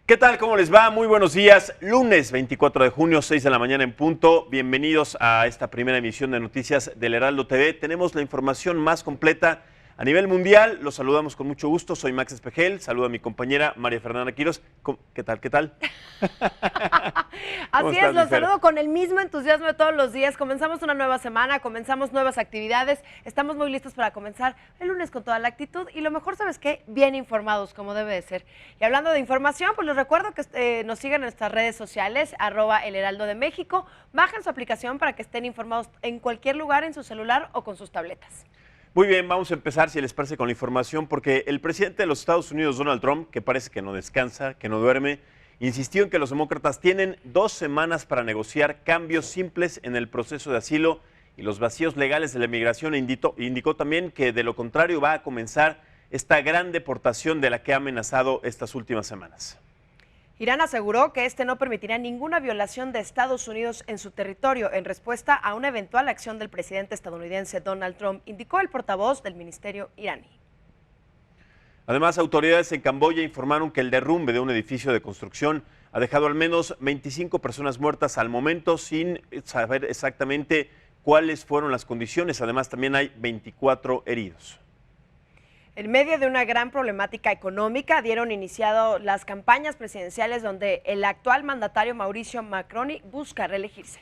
¿Qué tal? ¿Cómo les va? Muy buenos días. Lunes 24 de junio, 6 de la mañana en punto. Bienvenidos a esta primera emisión de noticias del Heraldo TV. Tenemos la información más completa a nivel mundial. Los saludamos con mucho gusto. Soy Max Espejel. Saludo a mi compañera María Fernanda Quiroz. ¿Qué tal? ¿Qué tal? Así es, los saludo con el mismo entusiasmo de todos los días. Comenzamos una nueva semana, comenzamos nuevas actividades. Estamos muy listos para comenzar el lunes con toda la actitud y lo mejor, ¿sabes qué? Bien informados, como debe de ser. Y hablando de información, pues les recuerdo que nos sigan en nuestras redes sociales, @elheraldodemexico. Bajen su aplicación para que estén informados en cualquier lugar, en su celular o con sus tabletas. Muy bien, vamos a empezar, si les parece, con la información, porque el presidente de los Estados Unidos, Donald Trump, que parece que no descansa, que no duerme, insistió en que los demócratas tienen 2 semanas para negociar cambios simples en el proceso de asilo y los vacíos legales de la inmigración. Indicó también que de lo contrario va a comenzar esta gran deportación de la que ha amenazado estas últimas semanas. Irán aseguró que no permitirá ninguna violación de Estados Unidos en su territorio en respuesta a una eventual acción del presidente estadounidense Donald Trump, indicó el portavoz del ministerio iraní. Además, autoridades en Camboya informaron que el derrumbe de un edificio de construcción ha dejado al menos 25 personas muertas al momento, sin saber exactamente cuáles fueron las condiciones. Además, también hay 24 heridos. En medio de una gran problemática económica, dieron iniciado las campañas presidenciales donde el actual mandatario Mauricio Macron busca reelegirse.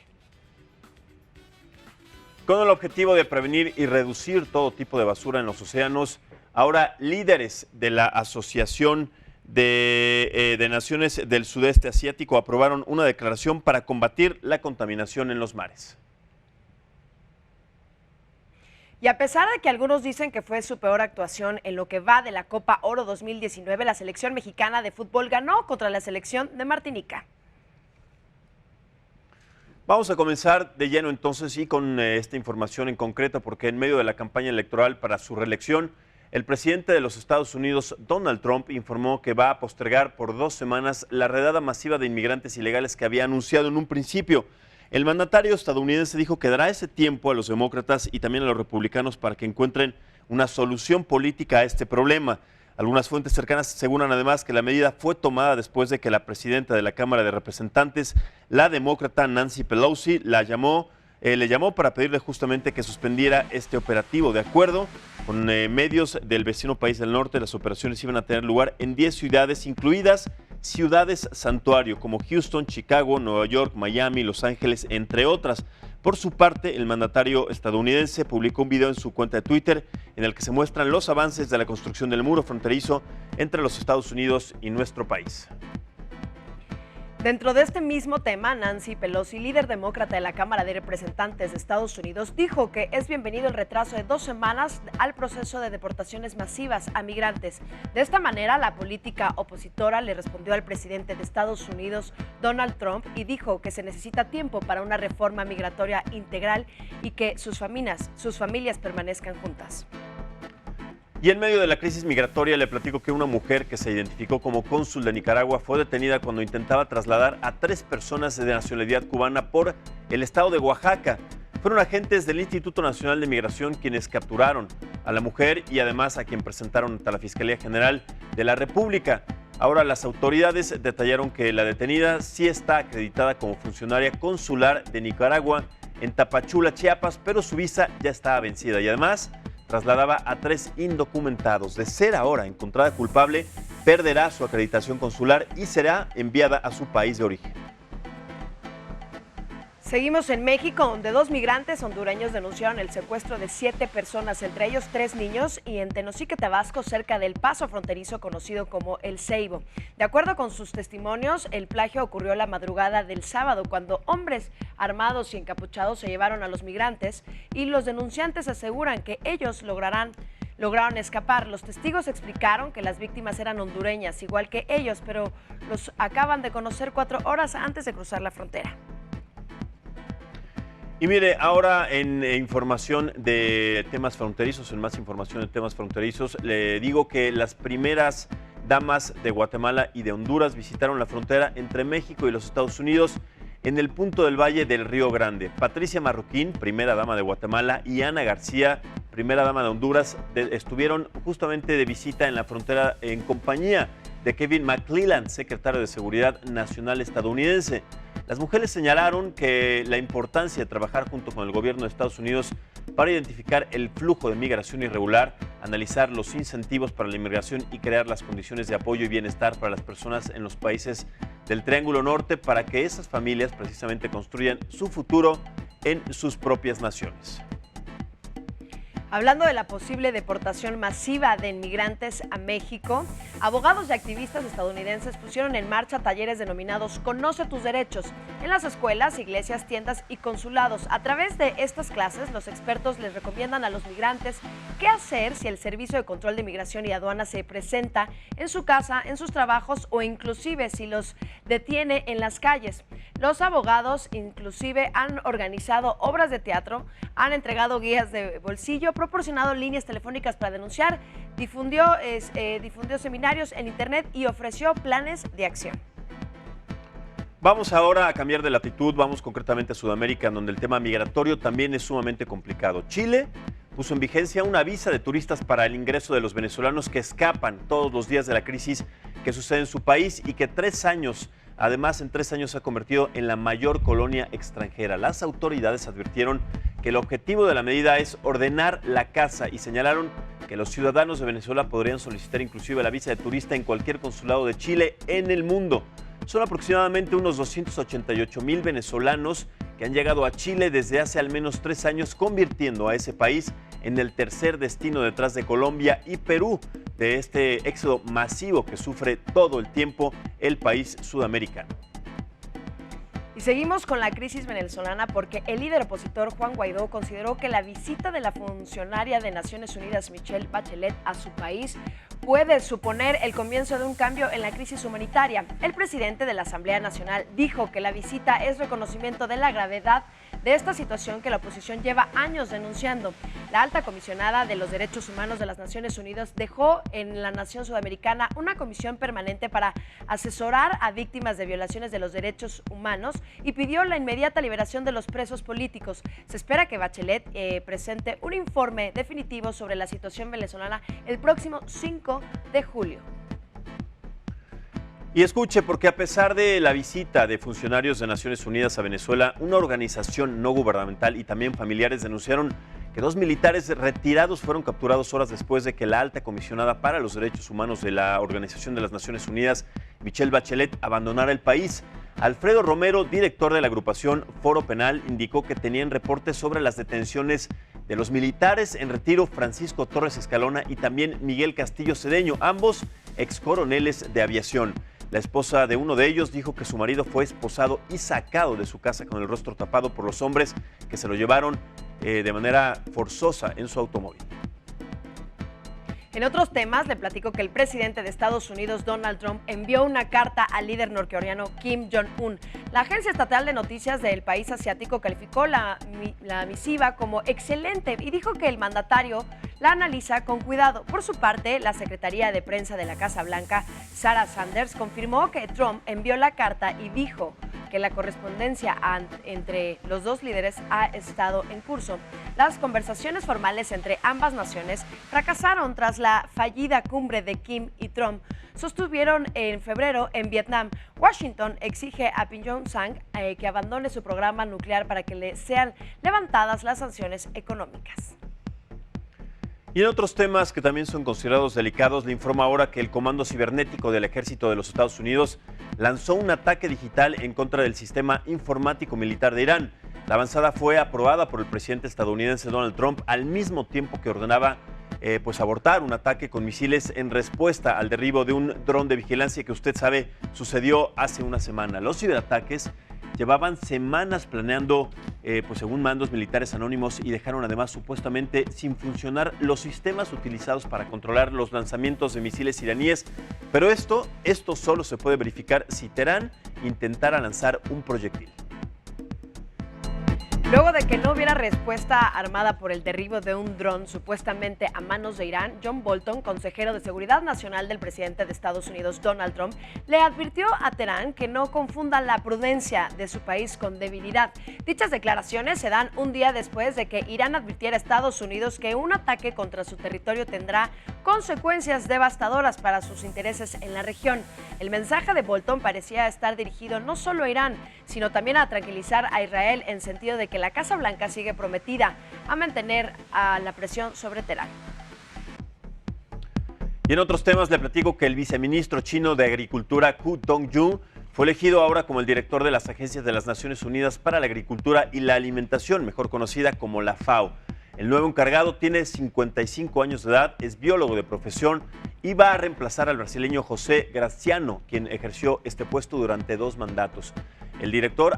Con el objetivo de prevenir y reducir todo tipo de basura en los océanos, ahora líderes de la Asociación de Naciones del Sudeste Asiático aprobaron una declaración para combatir la contaminación en los mares. Y a pesar de que algunos dicen que fue su peor actuación en lo que va de la Copa Oro 2019, la selección mexicana de fútbol ganó contra la selección de Martinica. Vamos a comenzar de lleno entonces y con esta información en concreto, porque en medio de la campaña electoral para su reelección, el presidente de los Estados Unidos, Donald Trump, informó que va a postergar por 2 semanas la redada masiva de inmigrantes ilegales que había anunciado en un principio. El mandatario estadounidense dijo que dará ese tiempo a los demócratas y también a los republicanos para que encuentren una solución política a este problema. Algunas fuentes cercanas aseguran además que la medida fue tomada después de que la presidenta de la Cámara de Representantes, la demócrata Nancy Pelosi, le llamó para pedirle justamente que suspendiera este operativo. De acuerdo con medios del vecino país del norte, las operaciones iban a tener lugar en 10 ciudades, incluidas ciudades santuario como Houston, Chicago, Nueva York, Miami, Los Ángeles, entre otras. Por su parte, el mandatario estadounidense publicó un video en su cuenta de Twitter en el que se muestran los avances de la construcción del muro fronterizo entre los Estados Unidos y nuestro país. Dentro de este mismo tema, Nancy Pelosi, líder demócrata de la Cámara de Representantes de Estados Unidos, dijo que es bienvenido el retraso de 2 semanas al proceso de deportaciones masivas a migrantes. De esta manera, la política opositora le respondió al presidente de Estados Unidos, Donald Trump, y dijo que se necesita tiempo para una reforma migratoria integral y que sus familias permanezcan juntas. Y en medio de la crisis migratoria le platico que una mujer que se identificó como cónsul de Nicaragua fue detenida cuando intentaba trasladar a 3 personas de nacionalidad cubana por el estado de Oaxaca. Fueron agentes del Instituto Nacional de Migración quienes capturaron a la mujer y además a quien presentaron ante la Fiscalía General de la República. Ahora las autoridades detallaron que la detenida sí está acreditada como funcionaria consular de Nicaragua en Tapachula, Chiapas, pero su visa ya estaba vencida y además trasladaba a 3 indocumentados. De ser ahora encontrada culpable, perderá su acreditación consular y será enviada a su país de origen. Seguimos en México, donde 2 migrantes hondureños denunciaron el secuestro de 7 personas, entre ellos 3 niños, y en Tenosique, Tabasco, cerca del paso fronterizo conocido como El Ceibo. De acuerdo con sus testimonios, el plagio ocurrió la madrugada del sábado, cuando hombres armados y encapuchados se llevaron a los migrantes, y los denunciantes aseguran que ellos lograron escapar. Los testigos explicaron que las víctimas eran hondureñas, igual que ellos, pero los acaban de conocer 4 horas antes de cruzar la frontera. Y mire, ahora en información de temas fronterizos, en más información de temas fronterizos, le digo que las primeras damas de Guatemala y de Honduras visitaron la frontera entre México y los Estados Unidos en el punto del Valle del Río Grande. Patricia Marroquín, primera dama de Guatemala, y Ana García, primera dama de Honduras, estuvieron justamente de visita en la frontera en compañía de Kevin McClellan, secretario de Seguridad Nacional estadounidense. Las mujeres señalaron que la importancia de trabajar junto con el gobierno de Estados Unidos para identificar el flujo de migración irregular, analizar los incentivos para la inmigración y crear las condiciones de apoyo y bienestar para las personas en los países del Triángulo Norte para que esas familias precisamente construyan su futuro en sus propias naciones. Hablando de la posible deportación masiva de inmigrantes a México, abogados y activistas estadounidenses pusieron en marcha talleres denominados Conoce tus derechos en las escuelas, iglesias, tiendas y consulados. A través de estas clases, los expertos les recomiendan a los migrantes qué hacer si el Servicio de Control de Migración y Aduana se presenta en su casa, en sus trabajos o inclusive si los detiene en las calles. Los abogados inclusive han organizado obras de teatro, han entregado guías de bolsillo, proporcionado líneas telefónicas para denunciar, difundió seminarios en internet y ofreció planes de acción. Vamos ahora a cambiar de latitud, vamos concretamente a Sudamérica, donde el tema migratorio también es sumamente complicado. Chile puso en vigencia una visa de turistas para el ingreso de los venezolanos que escapan todos los días de la crisis que sucede en su país y que en 3 años se ha convertido en la mayor colonia extranjera. Las autoridades advirtieron que el objetivo de la medida es ordenar la casa y señalaron que los ciudadanos de Venezuela podrían solicitar inclusive la visa de turista en cualquier consulado de Chile en el mundo. Son aproximadamente unos 288,000 venezolanos que han llegado a Chile desde hace al menos 3 años, convirtiendo a ese país en el tercer destino detrás de Colombia y Perú de este éxodo masivo que sufre todo el tiempo el país sudamericano. Y seguimos con la crisis venezolana porque el líder opositor Juan Guaidó consideró que la visita de la funcionaria de Naciones Unidas Michelle Bachelet a su país puede suponer el comienzo de un cambio en la crisis humanitaria. El presidente de la Asamblea Nacional dijo que la visita es reconocimiento de la gravedad de esta situación que la oposición lleva años denunciando. La alta comisionada de los Derechos Humanos de las Naciones Unidas dejó en la nación sudamericana una comisión permanente para asesorar a víctimas de violaciones de los derechos humanos y pidió la inmediata liberación de los presos políticos. Se espera que Bachelet presente un informe definitivo sobre la situación venezolana el próximo 5 de julio. Y escuche, porque a pesar de la visita de funcionarios de Naciones Unidas a Venezuela, una organización no gubernamental y también familiares denunciaron que 2 militares retirados fueron capturados horas después de que la alta comisionada para los derechos humanos de la Organización de las Naciones Unidas, Michelle Bachelet, abandonara el país. Alfredo Romero, director de la agrupación Foro Penal, indicó que tenían reportes sobre las detenciones de los militares en retiro Francisco Torres Escalona y también Miguel Castillo Cedeño, ambos excoroneles de aviación. La esposa de uno de ellos dijo que su marido fue esposado y sacado de su casa con el rostro tapado por los hombres que se lo llevaron de manera forzosa en su automóvil. En otros temas, le platico que el presidente de Estados Unidos, Donald Trump, envió una carta al líder norcoreano Kim Jong-un. La agencia estatal de noticias del país asiático calificó la misiva como excelente y dijo que el mandatario la analiza con cuidado. Por su parte, la Secretaría de Prensa de la Casa Blanca, Sarah Sanders, confirmó que Trump envió la carta y dijo que la correspondencia entre los dos líderes ha estado en curso. Las conversaciones formales entre ambas naciones fracasaron tras la fallida cumbre de Kim y Trump. Sostuvieron en febrero en Vietnam. Washington exige a Pyongyang que abandone su programa nuclear para que le sean levantadas las sanciones económicas. Y en otros temas que también son considerados delicados, le informa ahora que el Comando Cibernético del Ejército de los Estados Unidos lanzó un ataque digital en contra del sistema informático militar de Irán. La avanzada fue aprobada por el presidente estadounidense Donald Trump al mismo tiempo que ordenaba abortar un ataque con misiles en respuesta al derribo de un dron de vigilancia que usted sabe sucedió hace una semana. Los ciberataques llevaban semanas planeando, según mandos militares anónimos, y dejaron además supuestamente sin funcionar los sistemas utilizados para controlar los lanzamientos de misiles iraníes. Pero esto solo se puede verificar si Teherán intentara lanzar un proyectil. Luego de que no hubiera respuesta armada por el derribo de un dron supuestamente a manos de Irán, John Bolton, consejero de Seguridad Nacional del presidente de Estados Unidos, Donald Trump, le advirtió a Teherán que no confunda la prudencia de su país con debilidad. Dichas declaraciones se dan un día después de que Irán advirtiera a Estados Unidos que un ataque contra su territorio tendrá consecuencias devastadoras para sus intereses en la región. El mensaje de Bolton parecía estar dirigido no solo a Irán, sino también a tranquilizar a Israel en sentido de que la Casa Blanca sigue prometida a mantener la presión sobre Teherán. Y en otros temas le platico que el viceministro chino de Agricultura, Hu Dongyu, fue elegido ahora como el director de las Agencias de las Naciones Unidas para la Agricultura y la Alimentación, mejor conocida como la FAO. El nuevo encargado tiene 55 años de edad, es biólogo de profesión y va a reemplazar al brasileño José Graciano, quien ejerció este puesto durante 2 mandatos. El director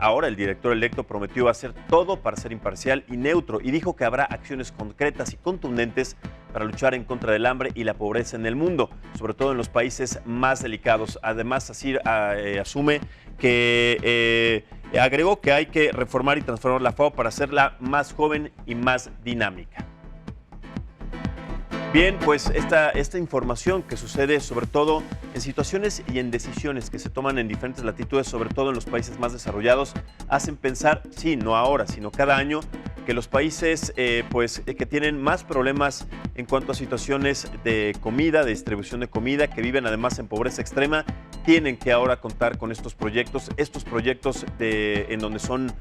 electo, prometió hacer todo para ser imparcial y neutro y dijo que habrá acciones concretas y contundentes para luchar en contra del hambre y la pobreza en el mundo, sobre todo en los países más delicados. Además, así asume que agregó que hay que reformar y transformar la FAO para hacerla más joven y más dinámica. Bien, pues esta información que sucede sobre todo en situaciones y en decisiones que se toman en diferentes latitudes, sobre todo en los países más desarrollados, hacen pensar, sí, no ahora, sino cada año, que los países que tienen más problemas en cuanto a situaciones de comida, de distribución de comida, que viven además en pobreza extrema, tienen que ahora contar con estos proyectos en donde son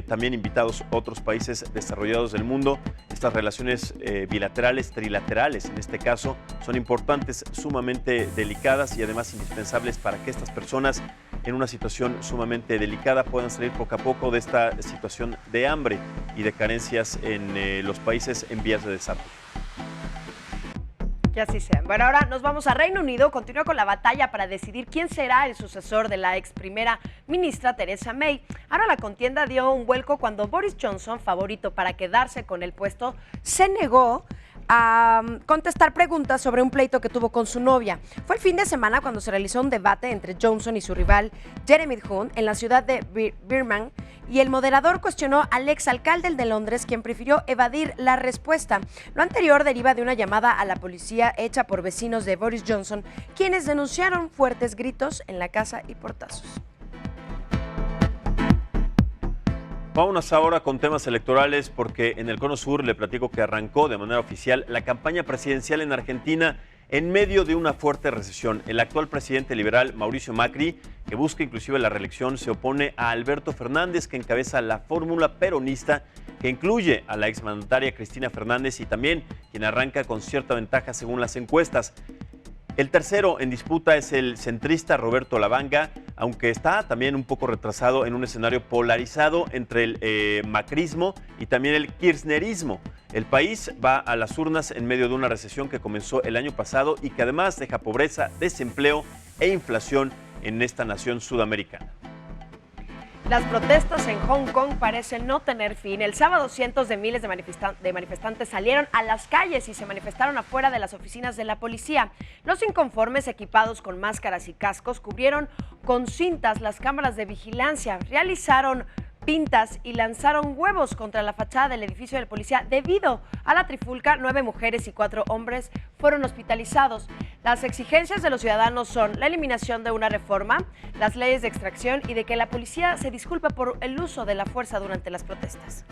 también invitados otros países desarrollados del mundo. Estas relaciones bilaterales, trilaterales en este caso, son importantes, sumamente delicadas y además indispensables para que estas personas en una situación sumamente delicada puedan salir poco a poco de esta situación de hambre y de carencias en los países en vías de desarrollo. Que así sea. Bueno, ahora nos vamos a Reino Unido. Continúa con la batalla para decidir quién será el sucesor de la ex primera ministra Theresa May. Ahora la contienda dio un vuelco cuando Boris Johnson, favorito para quedarse con el puesto, se negó a contestar preguntas sobre un pleito que tuvo con su novia. Fue el fin de semana cuando se realizó un debate entre Johnson y su rival Jeremy Hunt en la ciudad de Birmingham y el moderador cuestionó al exalcalde de Londres, quien prefirió evadir la respuesta. Lo anterior deriva de una llamada a la policía hecha por vecinos de Boris Johnson, quienes denunciaron fuertes gritos en la casa y portazos. Vámonos ahora con temas electorales porque en el Cono Sur le platico que arrancó de manera oficial la campaña presidencial en Argentina en medio de una fuerte recesión. El actual presidente liberal Mauricio Macri, que busca inclusive la reelección, se opone a Alberto Fernández, que encabeza la fórmula peronista que incluye a la exmandataria Cristina Fernández y también quien arranca con cierta ventaja según las encuestas. El tercero en disputa es el centrista Roberto Lavagna, aunque está también un poco retrasado en un escenario polarizado entre el macrismo y también el kirchnerismo. El país va a las urnas en medio de una recesión que comenzó el año pasado y que además deja pobreza, desempleo e inflación en esta nación sudamericana. Las protestas en Hong Kong parecen no tener fin. El sábado cientos de miles de manifestantes salieron a las calles y se manifestaron afuera de las oficinas de la policía. Los inconformes, equipados con máscaras y cascos, cubrieron con cintas las cámaras de vigilancia, realizaron pintas y lanzaron huevos contra la fachada del edificio de la policía. Debido a la trifulca, 9 mujeres y 4 hombres fueron hospitalizados. Las exigencias de los ciudadanos son la eliminación de una reforma, las leyes de extracción y de que la policía se disculpe por el uso de la fuerza durante las protestas.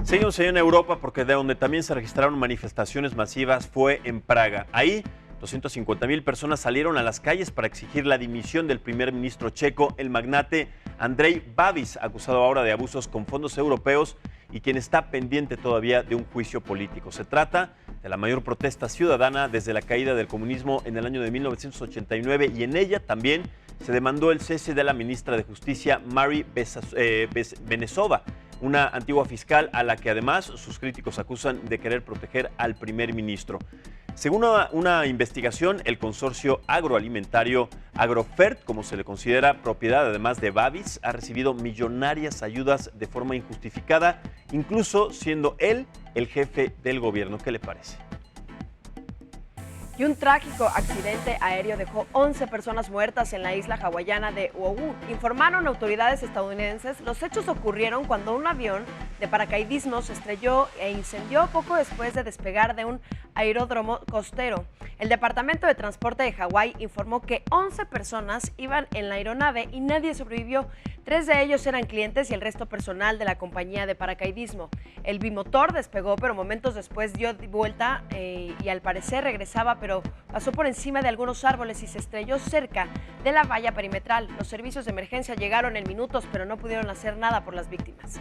Seguimos en Europa porque de donde también se registraron manifestaciones masivas fue en Praga. Ahí 250,000 personas salieron a las calles para exigir la dimisión del primer ministro checo, el magnate Andrej Babis, acusado ahora de abusos con fondos europeos y quien está pendiente todavía de un juicio político. Se trata de la mayor protesta ciudadana desde la caída del comunismo en el año de 1989 y en ella también se demandó el cese de la ministra de Justicia, Mary Benesova, una antigua fiscal a la que además sus críticos acusan de querer proteger al primer ministro. Según una investigación, el consorcio agroalimentario Agrofert, como se le considera propiedad además de Babis, ha recibido millonarias ayudas de forma injustificada, incluso siendo él el jefe del gobierno. ¿Qué le parece? Y un trágico accidente aéreo dejó 11 personas muertas en la isla hawaiana de Oahu. Informaron autoridades estadounidenses. Los hechos ocurrieron cuando un avión de paracaidismo se estrelló e incendió poco después de despegar de un aeródromo costero. El Departamento de Transporte de Hawái informó que 11 personas iban en la aeronave y nadie sobrevivió. 3 de ellos eran clientes y el resto personal de la compañía de paracaidismo. El bimotor despegó, pero momentos después dio vuelta y al parecer regresaba, pero pasó por encima de algunos árboles y se estrelló cerca de la valla perimetral. Los servicios de emergencia llegaron en minutos, pero no pudieron hacer nada por las víctimas.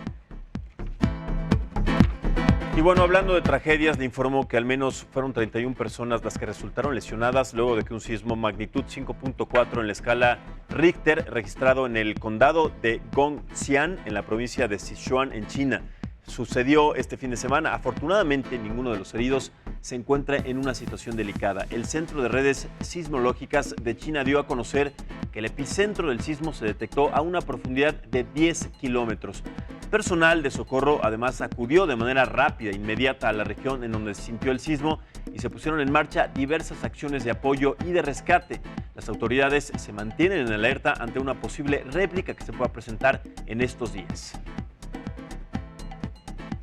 Y bueno, hablando de tragedias, le informo que al menos fueron 31 personas las que resultaron lesionadas luego de que un sismo magnitud 5.4 en la escala Richter, registrado en el condado de Gongxian, en la provincia de Sichuan, en China, sucedió este fin de semana. Afortunadamente, ninguno de los heridos se encuentra en una situación delicada. El Centro de Redes Sismológicas de China dio a conocer que el epicentro del sismo se detectó a una profundidad de 10 kilómetros. Personal de socorro además acudió de manera rápida e inmediata a la región en donde se sintió el sismo y se pusieron en marcha diversas acciones de apoyo y de rescate. Las autoridades se mantienen en alerta ante una posible réplica que se pueda presentar en estos días.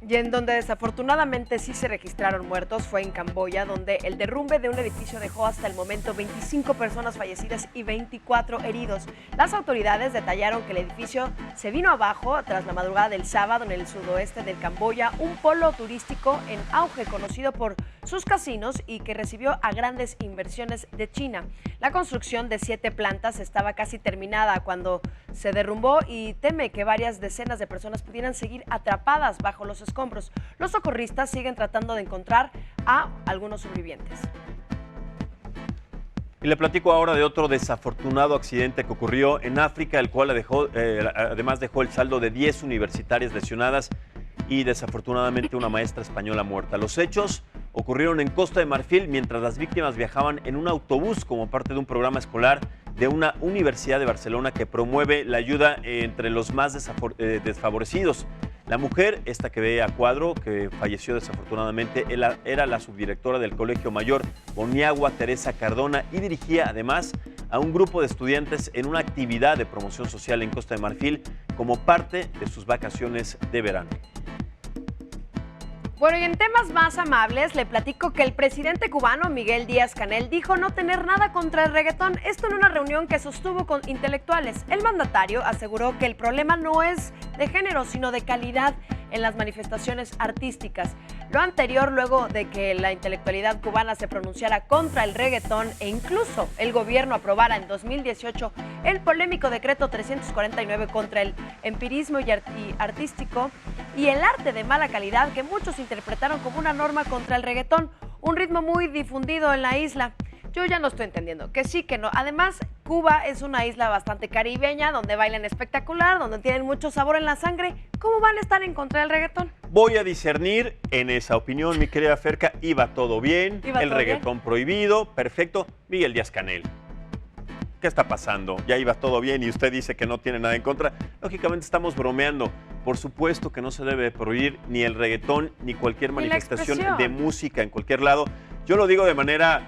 Y en donde desafortunadamente sí se registraron muertos fue en Camboya, donde el derrumbe de un edificio dejó hasta el momento 25 personas fallecidas y 24 heridos. Las autoridades detallaron que el edificio se vino abajo tras la madrugada del sábado en el sudoeste del Camboya, un polo turístico en auge conocido por sus casinos y que recibió a grandes inversiones de China. La construcción de 7 plantas estaba casi terminada cuando se derrumbó y teme que varias decenas de personas pudieran seguir atrapadas bajo los escombros. Los socorristas siguen tratando de encontrar a algunos sobrevivientes. Y le platico ahora de otro desafortunado accidente que ocurrió en África, el cual además dejó el saldo de 10 universitarias lesionadas y desafortunadamente una maestra española muerta. Los hechos ocurrieron en Costa de Marfil mientras las víctimas viajaban en un autobús como parte de un programa escolar de una universidad de Barcelona que promueve la ayuda entre los más desfavorecidos. La mujer, esta que ve a cuadro, que falleció desafortunadamente, era la subdirectora del Colegio Mayor Boniagua, Teresa Cardona, y dirigía además a un grupo de estudiantes en una actividad de promoción social en Costa de Marfil como parte de sus vacaciones de verano. Bueno, y en temas más amables, le platico que el presidente cubano Miguel Díaz-Canel dijo no tener nada contra el reggaetón, esto en una reunión que sostuvo con intelectuales. El mandatario aseguró que el problema no es de género, sino de calidad en las manifestaciones artísticas. Lo anterior luego de que la intelectualidad cubana se pronunciara contra el reggaetón e incluso el gobierno aprobara en 2018 el polémico decreto 349 contra el empirismo y artístico y el arte de mala calidad que muchos interpretaron como una norma contra el reggaetón, un ritmo muy difundido en la isla. Yo ya no estoy entendiendo, que sí, que no. Además, Cuba es una isla bastante caribeña, donde bailan espectacular, donde tienen mucho sabor en la sangre. ¿Cómo van a estar en contra del reggaetón? Voy a discernir en esa opinión, mi querida Ferca. Iba todo bien, el reggaetón prohibido, perfecto. Miguel Díaz-Canel, ¿qué está pasando? Ya iba todo bien y usted dice que no tiene nada en contra. Lógicamente estamos bromeando. Por supuesto que no se debe prohibir ni el reggaetón ni cualquier manifestación de música en cualquier lado. Yo lo digo de manera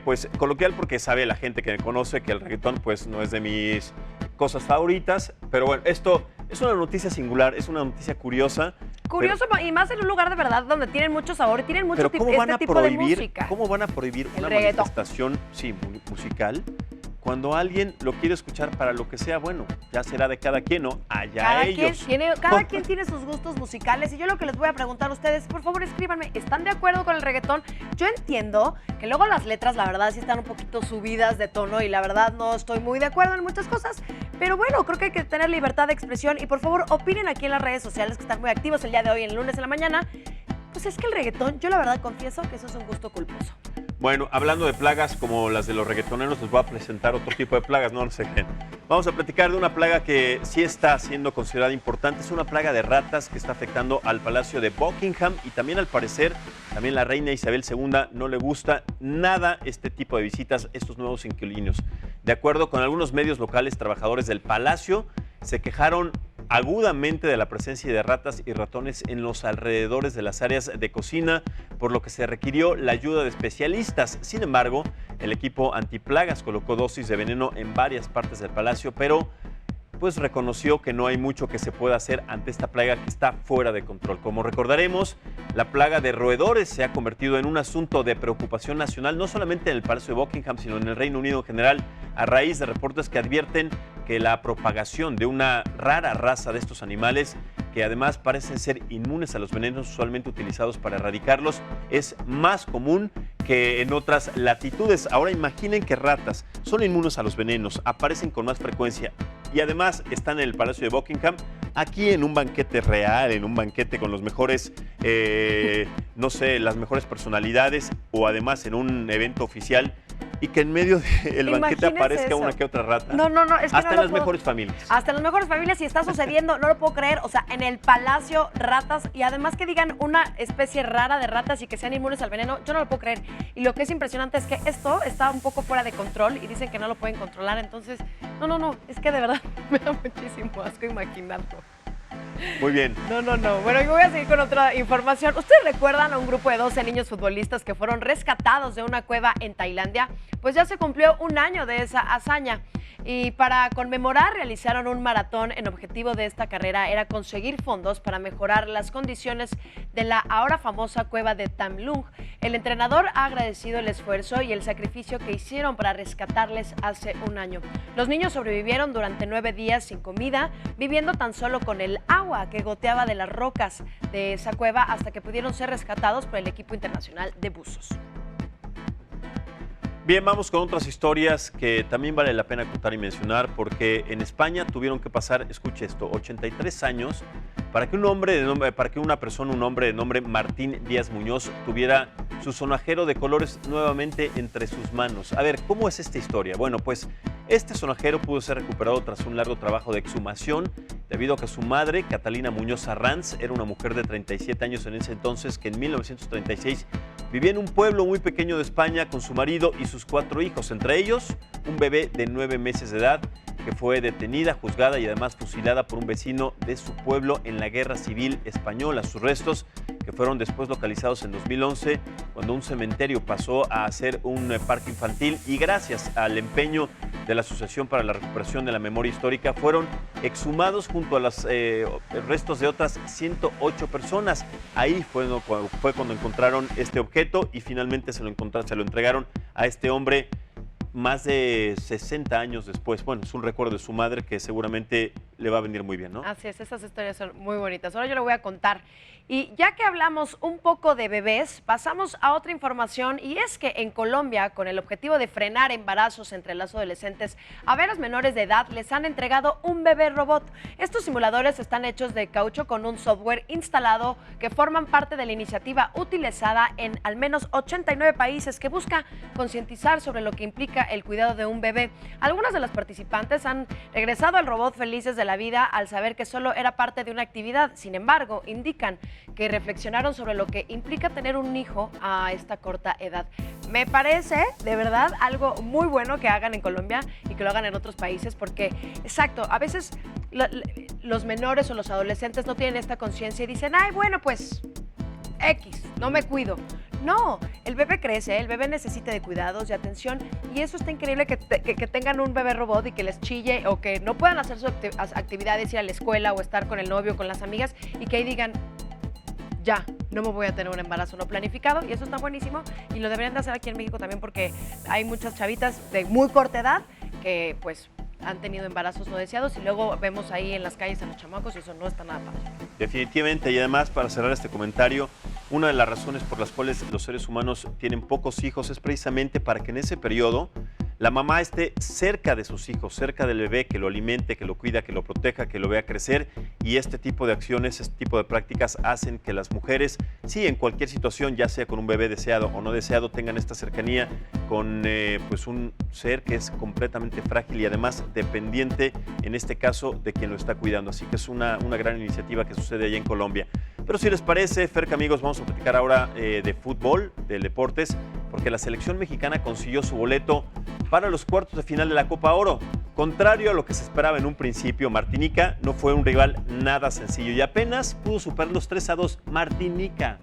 pues coloquial porque sabe la gente que me conoce que el reggaetón pues no es de mis cosas favoritas, pero bueno, esto es una noticia singular, es una noticia curiosa. Curioso, y más en un lugar de verdad donde tienen mucho sabor y tienen mucho tipo de música. ¿Cómo van a prohibir una manifestación musical cuando alguien lo quiere escuchar para lo que sea bueno? Ya será de cada quien, ¿no? Allá ellos. Cada quien tiene sus gustos musicales y yo lo que les voy a preguntar a ustedes, por favor escríbanme, ¿están de acuerdo con el reggaetón? Yo entiendo que luego las letras, la verdad, sí están un poquito subidas de tono y la verdad no estoy muy de acuerdo en muchas cosas, pero bueno, creo que hay que tener libertad de expresión y por favor opinen aquí en las redes sociales que están muy activos el día de hoy, en el lunes en la mañana. Pues es que el reggaetón, yo la verdad confieso que eso es un gusto culposo. Bueno, hablando de plagas como las de los reggaetoneros, les voy a presentar otro tipo de plagas, no sé qué. Vamos a platicar de una plaga que sí está siendo considerada importante. Es una plaga de ratas que está afectando al Palacio de Buckingham y también, al parecer, también la reina Isabel II no le gusta nada este tipo de visitas, estos nuevos inquilinos. De acuerdo con algunos medios locales, trabajadores del palacio se quejaron agudamente de la presencia de ratas y ratones en los alrededores de las áreas de cocina, por lo que se requirió la ayuda de especialistas. Sin embargo, el equipo antiplagas colocó dosis de veneno en varias partes del palacio, pero pues reconoció que no hay mucho que se pueda hacer ante esta plaga que está fuera de control. Como recordaremos, la plaga de roedores se ha convertido en un asunto de preocupación nacional, no solamente en el Palacio de Buckingham, sino en el Reino Unido en general, a raíz de reportes que advierten que la propagación de una rara raza de estos animales, que además parecen ser inmunes a los venenos usualmente utilizados para erradicarlos, es más común que en otras latitudes. Ahora imaginen que ratas son inmunes a los venenos, aparecen con más frecuencia y además están en el Palacio de Buckingham, aquí en un banquete real, en un banquete con los mejores, no sé, las mejores personalidades, o además en un evento oficial, y que en medio del banquete aparezca eso. una que otra rata. No, es que hasta no en las mejores familias. Hasta en las mejores familias, y está sucediendo, no lo puedo creer. O sea, en el palacio, ratas, y además que digan una especie rara de ratas y que sean inmunes al veneno, yo no lo puedo creer. Y lo que es impresionante es que esto está un poco fuera de control y dicen que no lo pueden controlar. Entonces, no, es que de verdad me da muchísimo asco imaginarlo. Muy bien. No. Bueno, y voy a seguir con otra información. ¿Ustedes recuerdan a un grupo de 12 niños futbolistas que fueron rescatados de una cueva en Tailandia? Pues ya se cumplió un año de esa hazaña. Y para conmemorar realizaron un maratón. El objetivo de esta carrera era conseguir fondos para mejorar las condiciones de la ahora famosa cueva de Tham Luang. El entrenador ha agradecido el esfuerzo y el sacrificio que hicieron para rescatarles hace un año. Los niños sobrevivieron durante 9 días sin comida, viviendo tan solo con el agua que goteaba de las rocas de esa cueva hasta que pudieron ser rescatados por el equipo internacional de buzos. Bien, vamos con otras historias que también vale la pena contar y mencionar, porque en España tuvieron que pasar, escuche esto, 83 años para que un hombre de nombre Martín Díaz Muñoz tuviera su sonajero de colores nuevamente entre sus manos. A ver, ¿cómo es esta historia? Bueno, pues este sonajero pudo ser recuperado tras un largo trabajo de exhumación, debido a que su madre, Catalina Muñoz Arranz, era una mujer de 37 años en ese entonces, que en 1936 vivía en un pueblo muy pequeño de España con su marido y sus 4 hijos, entre ellos un bebé de 9 meses de edad, que fue detenida, juzgada y además fusilada por un vecino de su pueblo en la Guerra Civil Española. Sus restos, que fueron después localizados en 2011, cuando un cementerio pasó a ser un parque infantil, y gracias al empeño de la Asociación para la Recuperación de la Memoria Histórica, fueron exhumados junto a los restos de otras 108 personas. Ahí fue cuando encontraron este objeto y finalmente se lo entregaron a este hombre más de 60 años después. Bueno, es un recuerdo de su madre que seguramente le va a venir muy bien, ¿no? Así es, estas historias son muy bonitas. Ahora yo le voy a contar. Y ya que hablamos un poco de bebés, pasamos a otra información, y es que en Colombia, con el objetivo de frenar embarazos entre las adolescentes, a veras menores de edad les han entregado un bebé robot. Estos simuladores están hechos de caucho con un software instalado que forman parte de la iniciativa utilizada en al menos 89 países que busca concientizar sobre lo que implica el cuidado de un bebé. Algunas de las participantes han regresado al robot felices de la vida al saber que solo era parte de una actividad. Sin embargo, indican que reflexionaron sobre lo que implica tener un hijo a esta corta edad. Me parece, de verdad, algo muy bueno que hagan en Colombia y que lo hagan en otros países, porque, exacto, a veces los menores o los adolescentes no tienen esta conciencia y dicen, ay, bueno, pues, X, no me cuido. No, el bebé crece, el bebé necesita de cuidados, de atención, y eso está increíble que tengan un bebé robot y que les chille o que no puedan hacer sus actividades, ir a la escuela o estar con el novio, con las amigas, y que ahí digan, ya, no me voy a tener un embarazo no planificado, y eso está buenísimo, y lo deberían de hacer aquí en México también, porque hay muchas chavitas de muy corta edad que pues han tenido embarazos no deseados, y luego vemos ahí en las calles a los chamacos y eso no está nada padre. Definitivamente, y además, para cerrar este comentario, una de las razones por las cuales los seres humanos tienen pocos hijos es precisamente para que en ese periodo la mamá esté cerca de sus hijos, cerca del bebé, que lo alimente, que lo cuida, que lo proteja, que lo vea crecer, y este tipo de acciones, este tipo de prácticas hacen que las mujeres, sí, en cualquier situación, ya sea con un bebé deseado o no deseado, tengan esta cercanía con pues un ser que es completamente frágil y además dependiente, en este caso, de quien lo está cuidando. Así que es una gran iniciativa que sucede allá en Colombia. Pero si les parece, Ferca, amigos, vamos a platicar ahora de fútbol, de deportes, porque la selección mexicana consiguió su boleto para los cuartos de final de la Copa Oro. Contrario a lo que se esperaba en un principio, Martinica no fue un rival nada sencillo y apenas pudo superar los 3-2. Martinica,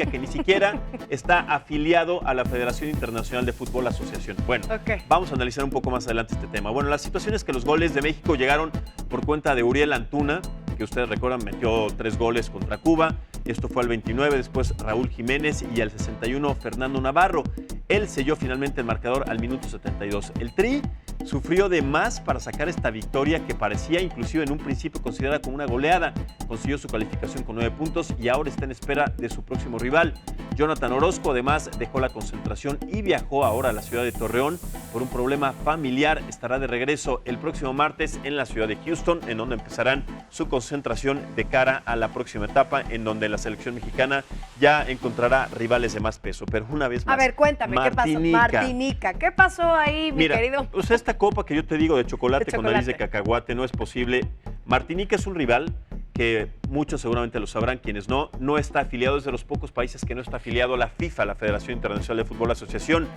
que ni siquiera está afiliado a la Federación Internacional de Fútbol Asociación. Bueno, vamos a analizar un poco más adelante este tema. Bueno, la situación es que los goles de México llegaron por cuenta de Uriel Antuna, que ustedes recuerdan metió 3 goles contra Cuba. Esto fue al 29, después Raúl Jiménez y al 61 Fernando Navarro. Él selló finalmente el marcador al minuto 72. El Tri sufrió de más para sacar esta victoria que parecía inclusive en un principio considerada como una goleada. Consiguió su calificación con 9 puntos y ahora está en espera de su próximo rival. Jonathan Orozco además dejó la concentración y viajó ahora a la ciudad de Torreón por un problema familiar. Estará de regreso el próximo martes en la ciudad de Houston, en donde empezarán su concentración de cara a la próxima etapa, en donde la selección mexicana ya encontrará rivales de más peso. Pero una vez más, a ver, cuéntame, Martinica. ¿qué pasó? Martinica, ¿qué pasó ahí, mi querido? Pues esta copa que yo te digo de chocolate con nariz de cacahuate no es posible. Martinica es un rival que muchos seguramente lo sabrán, quienes no está afiliado, es de los pocos países que no está afiliado a la FIFA, la Federación Internacional de Fútbol Asociación.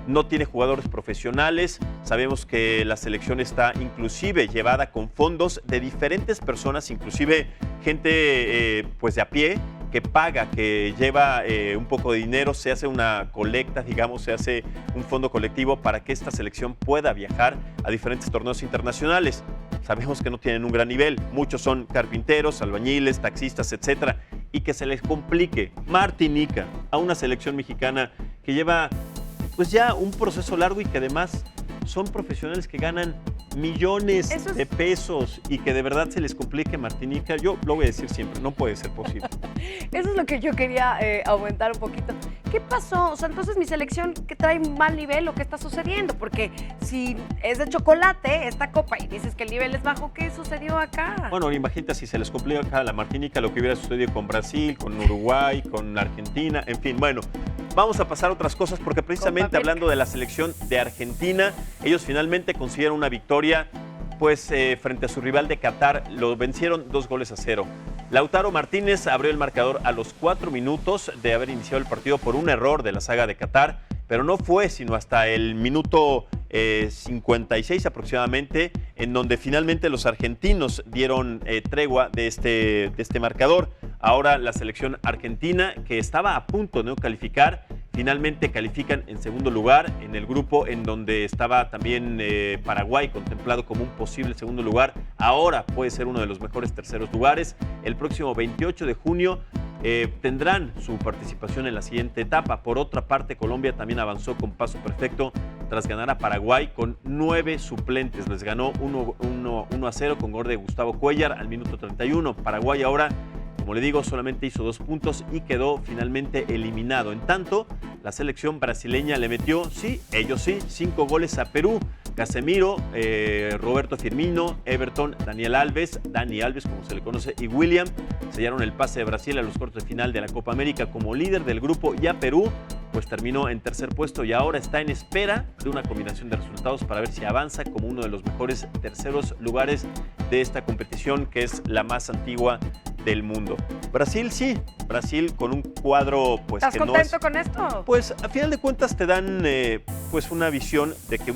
No tiene jugadores profesionales. Sabemos que la selección está inclusive llevada con fondos de diferentes personas, inclusive gente pues de a pie, que paga, que lleva un poco de dinero, se hace una colecta, digamos, se hace un fondo colectivo para que esta selección pueda viajar a diferentes torneos internacionales. Sabemos que no tienen un gran nivel, muchos son carpinteros, albañiles, taxistas, etcétera, y que se les complique Martinica a una selección mexicana que lleva pues ya un proceso largo y que además son profesionales que ganan millones de pesos y que de verdad se les complique Martinica. Yo lo voy a decir siempre, no puede ser posible. Eso es lo que yo quería aumentar un poquito. ¿Qué pasó? O sea, entonces mi selección que trae mal nivel o qué está sucediendo, porque si es de chocolate esta copa y dices que el nivel es bajo, ¿qué sucedió acá? Bueno, imagínate si se les complica acá a la Martinica lo que hubiera sucedido con Brasil, con Uruguay, con Argentina, en fin, bueno. Vamos a pasar a otras cosas porque precisamente hablando de la selección de Argentina, ellos finalmente consiguieron una victoria pues frente a su rival de Qatar, lo vencieron 2-0. Lautaro Martínez abrió el marcador a los 4 minutos de haber iniciado el partido por un error de la saga de Qatar, pero no fue sino hasta el minuto 56 aproximadamente, en donde finalmente los argentinos dieron tregua de este marcador. Ahora la selección argentina, que estaba a punto de no calificar, finalmente califican en segundo lugar en el grupo en donde estaba también Paraguay contemplado como un posible segundo lugar. Ahora puede ser uno de los mejores terceros lugares. El próximo 28 de junio tendrán su participación en la siguiente etapa. Por otra parte, Colombia también avanzó con paso perfecto tras ganar a Paraguay con 9 suplentes. Les ganó 1-0 con gol de Gustavo Cuéllar al minuto 31. Paraguay ahora, como le digo, solamente hizo 2 puntos y quedó finalmente eliminado. En tanto, la selección brasileña le metió, ellos 5 goles a Perú. Casemiro, Roberto Firmino, Everton, Dani Alves, como se le conoce, y William sellaron el pase de Brasil a los cuartos de final de la Copa América como líder del grupo. Ya Perú pues terminó en tercer puesto y ahora está en espera de una combinación de resultados para ver si avanza como uno de los mejores terceros lugares de esta competición, que es la más antigua del mundo. Brasil Brasil con un cuadro pues ¿Estás que contento no es, con esto? Pues a final de cuentas te dan pues una visión de que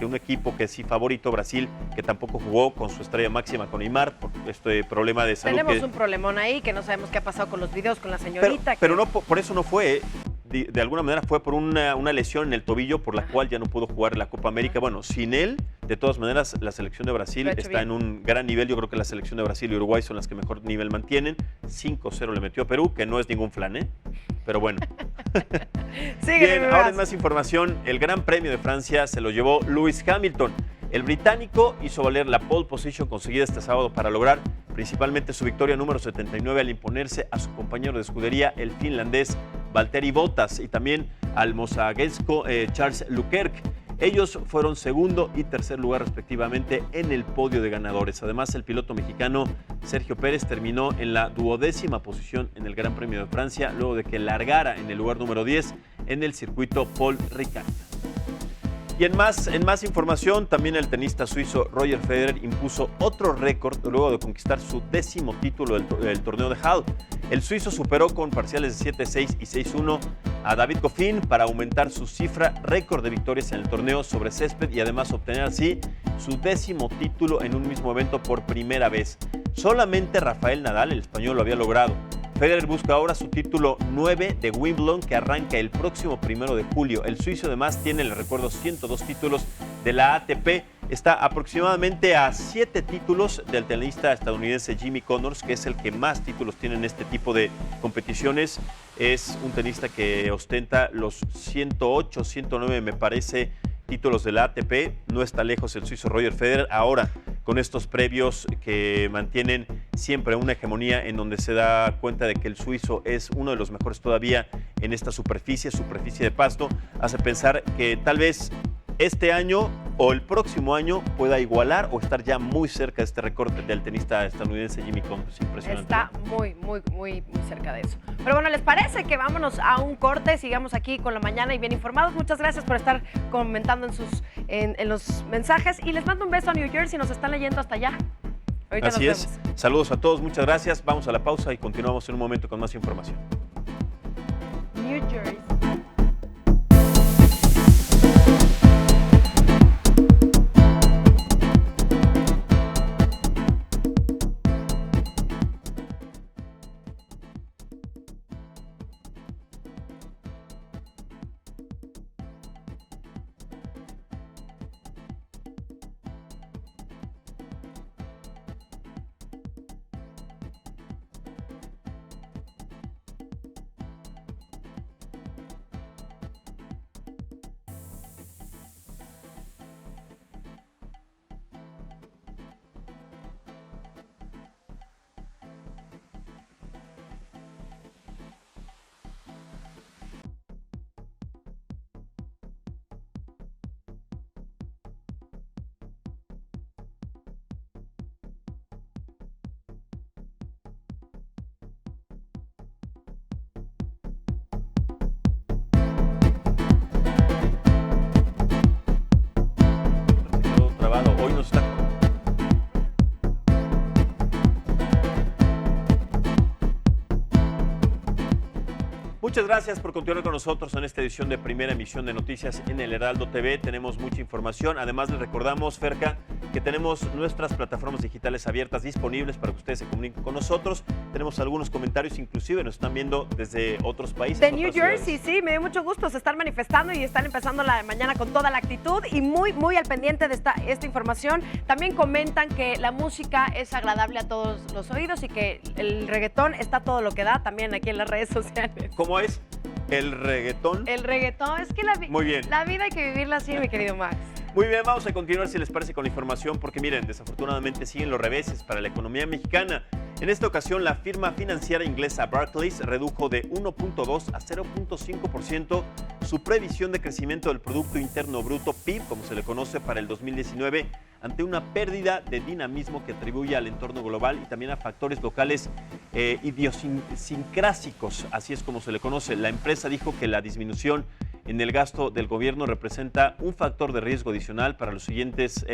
un equipo que sí favorito, Brasil, que tampoco jugó con su estrella máxima con Neymar por este problema de salud. Tenemos un problemón ahí que no sabemos qué ha pasado con los videos con la señorita. Pero no, por eso no fue. De alguna manera fue por una lesión en el tobillo por la cual ya no pudo jugar la Copa América. Bueno, sin él, de todas maneras, la selección de Brasil está en un gran nivel. Yo creo que la selección de Brasil y Uruguay son las que mejor nivel mantienen. 5-0 le metió a Perú, que no es ningún flan, pero bueno. Bien, ahora en más información, el Gran Premio de Francia se lo llevó Lewis Hamilton. El británico hizo valer la pole position conseguida este sábado para lograr principalmente su victoria número 79 al imponerse a su compañero de escudería, el finlandés Valtteri Bottas, y también al monegasco Charles Leclerc. Ellos fueron segundo y tercer lugar respectivamente en el podio de ganadores. Además, el piloto mexicano Sergio Pérez terminó en la 12ª posición en el Gran Premio de Francia, luego de que largara en el lugar número 10 en el circuito Paul Ricard. Y en más información, también el tenista suizo Roger Federer impuso otro récord luego de conquistar su 10º título del torneo de Halle. El suizo superó con parciales de 7-6 y 6-1 a David Goffin para aumentar su cifra récord de victorias en el torneo sobre césped y además obtener así su 10º título en un mismo evento por primera vez. Solamente Rafael Nadal, el español, lo había logrado. Federer busca ahora su título 9 de Wimbledon, que arranca el próximo 1 de julio. El suizo además tiene, les recuerdo, 102 títulos de la ATP. Está aproximadamente a 7 títulos del tenista estadounidense Jimmy Connors, que es el que más títulos tiene en este tipo de competiciones. Es un tenista que ostenta los 108, 109, me parece, títulos de la ATP. No está lejos el suizo Roger Federer. Ahora, con estos previos que mantienen siempre una hegemonía en donde se da cuenta de que el suizo es uno de los mejores todavía en esta superficie de pasto, hace pensar que tal vez este año o el próximo año pueda igualar o estar ya muy cerca de este récord del tenista estadounidense Jimmy Connors. Impresionante. Está muy cerca de eso. Pero bueno, ¿les parece que vámonos a un corte? Sigamos aquí con La Mañana y bien informados. Muchas gracias por estar comentando en los mensajes y les mando un beso a New Jersey, nos están leyendo hasta allá. Ahorita Así nos es. vemos. Saludos a todos, muchas gracias. Vamos a la pausa y continuamos en un momento con más información. New Jersey. Hoy nos está... Muchas gracias por continuar con nosotros en esta edición de Primera Emisión de Noticias en el Heraldo TV. Tenemos mucha información. Además, les recordamos, Ferca, que tenemos nuestras plataformas digitales abiertas disponibles para que ustedes se comuniquen con nosotros. Tenemos algunos comentarios, inclusive nos están viendo desde otros países. De New Jersey, sí, me dio mucho gusto. Se están manifestando y están empezando la mañana con toda la actitud y muy al pendiente de esta información. También comentan que la música es agradable a todos los oídos y que el reggaetón está todo lo que da también aquí en las redes sociales. ¿Cómo es el reggaetón? El reggaetón, es que Muy bien. La vida hay que vivirla así, mi querido Max. Muy bien, vamos a continuar, si les parece, con la información, porque miren, desafortunadamente siguen los reveses para la economía mexicana. En esta ocasión, la firma financiera inglesa Barclays redujo de 1.2 a 0.5% su previsión de crecimiento del Producto Interno Bruto, PIB, como se le conoce, para el 2019, ante una pérdida de dinamismo que atribuye al entorno global y también a factores locales idiosincrásicos, así es como se le conoce. La empresa dijo que la disminución en el gasto del gobierno representa un factor de riesgo adicional para los siguientes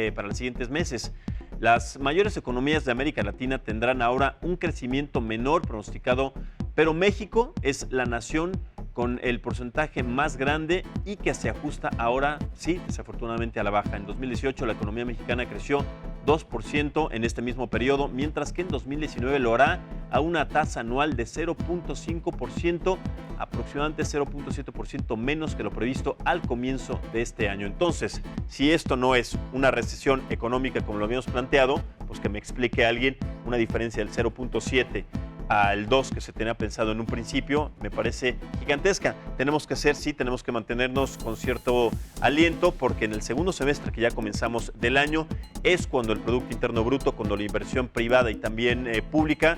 meses. Las mayores economías de América Latina tendrán ahora un crecimiento menor pronosticado, pero México es la nación con el porcentaje más grande y que se ajusta ahora, sí, desafortunadamente a la baja. En 2018 la economía mexicana creció 2% en este mismo periodo, mientras que en 2019 lo hará a una tasa anual de 0.5%, aproximadamente 0.7% menos que lo previsto al comienzo de este año. Entonces, si esto no es una recesión económica como lo habíamos planteado, pues que me explique alguien una diferencia del 0.7 al 2 que se tenía pensado en un principio, me parece gigantesca. Tenemos que mantenernos con cierto aliento, porque en el segundo semestre que ya comenzamos del año es cuando el Producto Interno Bruto, cuando la inversión privada y también pública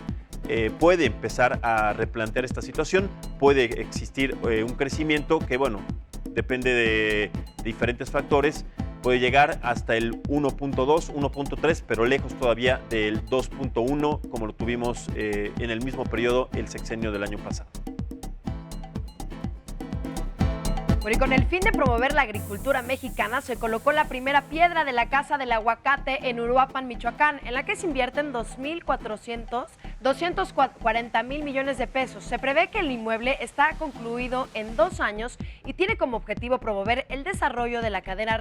puede empezar a replantear esta situación, puede existir un crecimiento que, bueno, depende de diferentes factores, puede llegar hasta el 1.2, 1.3, pero lejos todavía del 2.1, como lo tuvimos en el mismo periodo el sexenio del año pasado. Bueno, y con el fin de promover la agricultura mexicana, se colocó la primera piedra de la Casa del Aguacate en Uruapan, Michoacán, en la que se invierten 2.400 240 mil millones de pesos. Se prevé que el inmueble está concluido en 2 años y tiene como objetivo promover el desarrollo de la cadena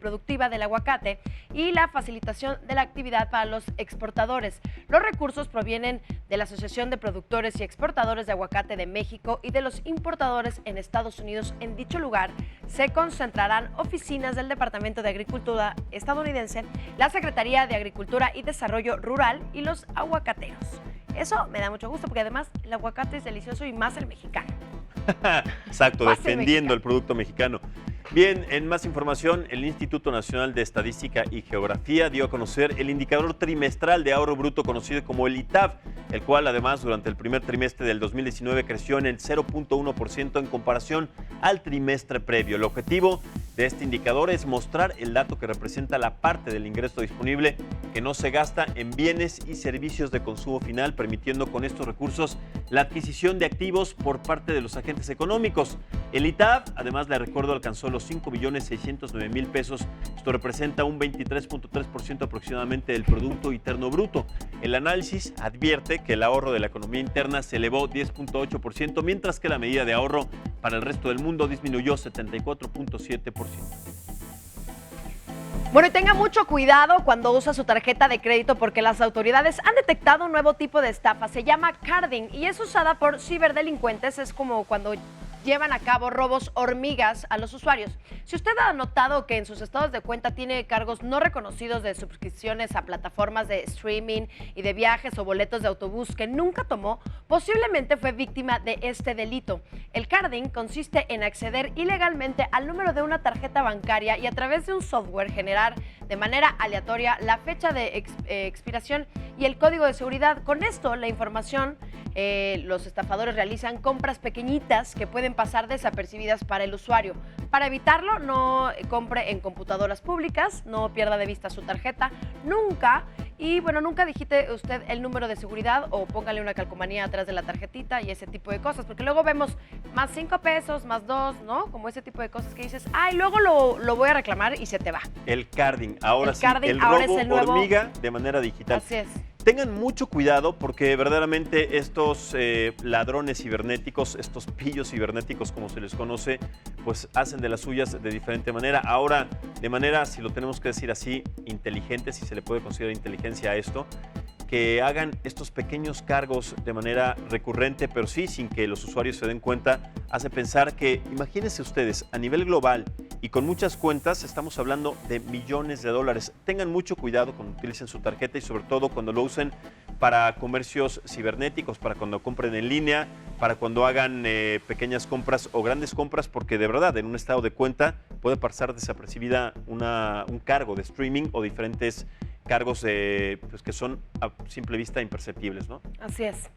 productiva del aguacate y la facilitación de la actividad para los exportadores. Los recursos provienen de la Asociación de Productores y Exportadores de Aguacate de México y de los importadores en Estados Unidos. En dicho lugar se concentrarán oficinas del Departamento de Agricultura estadounidense, la Secretaría de Agricultura y Desarrollo Rural y los aguacateros. Eso me da mucho gusto porque además el aguacate es delicioso y más el mexicano. Exacto, defendiendo el producto mexicano. Bien, en más información, el Instituto Nacional de Estadística y Geografía dio a conocer el indicador trimestral de ahorro bruto conocido como el ITAV, el cual además durante el primer trimestre del 2019 creció en el 0.1% en comparación al trimestre previo. El objetivo de este indicador es mostrar el dato que representa la parte del ingreso disponible que no se gasta en bienes y servicios de consumo final, permitiendo con estos recursos la adquisición de activos por parte de los agentes económicos. El ITAV, además, le recuerdo, alcanzó los 5.609.000 pesos. Esto representa un 23.3% aproximadamente del Producto Interno Bruto. El análisis advierte que el ahorro de la economía interna se elevó 10.8%, mientras que la medida de ahorro para el resto del mundo disminuyó 74.7%. Bueno, y tenga mucho cuidado cuando usa su tarjeta de crédito porque las autoridades han detectado un nuevo tipo de estafa. Se llama carding y es usada por ciberdelincuentes. Es como cuando llevan a cabo robos hormigas a los usuarios. Si usted ha notado que en sus estados de cuenta tiene cargos no reconocidos de suscripciones a plataformas de streaming y de viajes o boletos de autobús que nunca tomó, posiblemente fue víctima de este delito. El carding consiste en acceder ilegalmente al número de una tarjeta bancaria y a través de un software generar de manera aleatoria la fecha de expiración y el código de seguridad. Con esto, la información, los estafadores realizan compras pequeñitas que pueden pasar desapercibidas para el usuario. Para evitarlo, no compre en computadoras públicas, no pierda de vista su tarjeta, nunca. Y bueno, nunca digite usted el número de seguridad o póngale una calcomanía atrás de la tarjetita y ese tipo de cosas, porque luego vemos más 5 pesos, más 2, ¿no? Como ese tipo de cosas que dices, ay, luego lo voy a reclamar y se te va. El carding, ahora el sí, carding, el ahora robo es el nuevo hormiga de manera digital. Así es. Tengan mucho cuidado porque verdaderamente estos ladrones cibernéticos, estos pillos cibernéticos como se les conoce, pues hacen de las suyas de diferente manera. Ahora, de manera, si lo tenemos que decir así, inteligente, si se le puede considerar inteligencia a esto, que hagan estos pequeños cargos de manera recurrente, pero sí sin que los usuarios se den cuenta, hace pensar que, imagínense ustedes, a nivel global y con muchas cuentas, estamos hablando de millones de dólares. Tengan mucho cuidado cuando utilicen su tarjeta y sobre todo cuando lo usen para comercios cibernéticos, para cuando compren en línea, para cuando hagan pequeñas compras o grandes compras, porque de verdad en un estado de cuenta puede pasar desapercibida un cargo de streaming o diferentes cargos pues que son a simple vista imperceptibles, ¿no? Así es.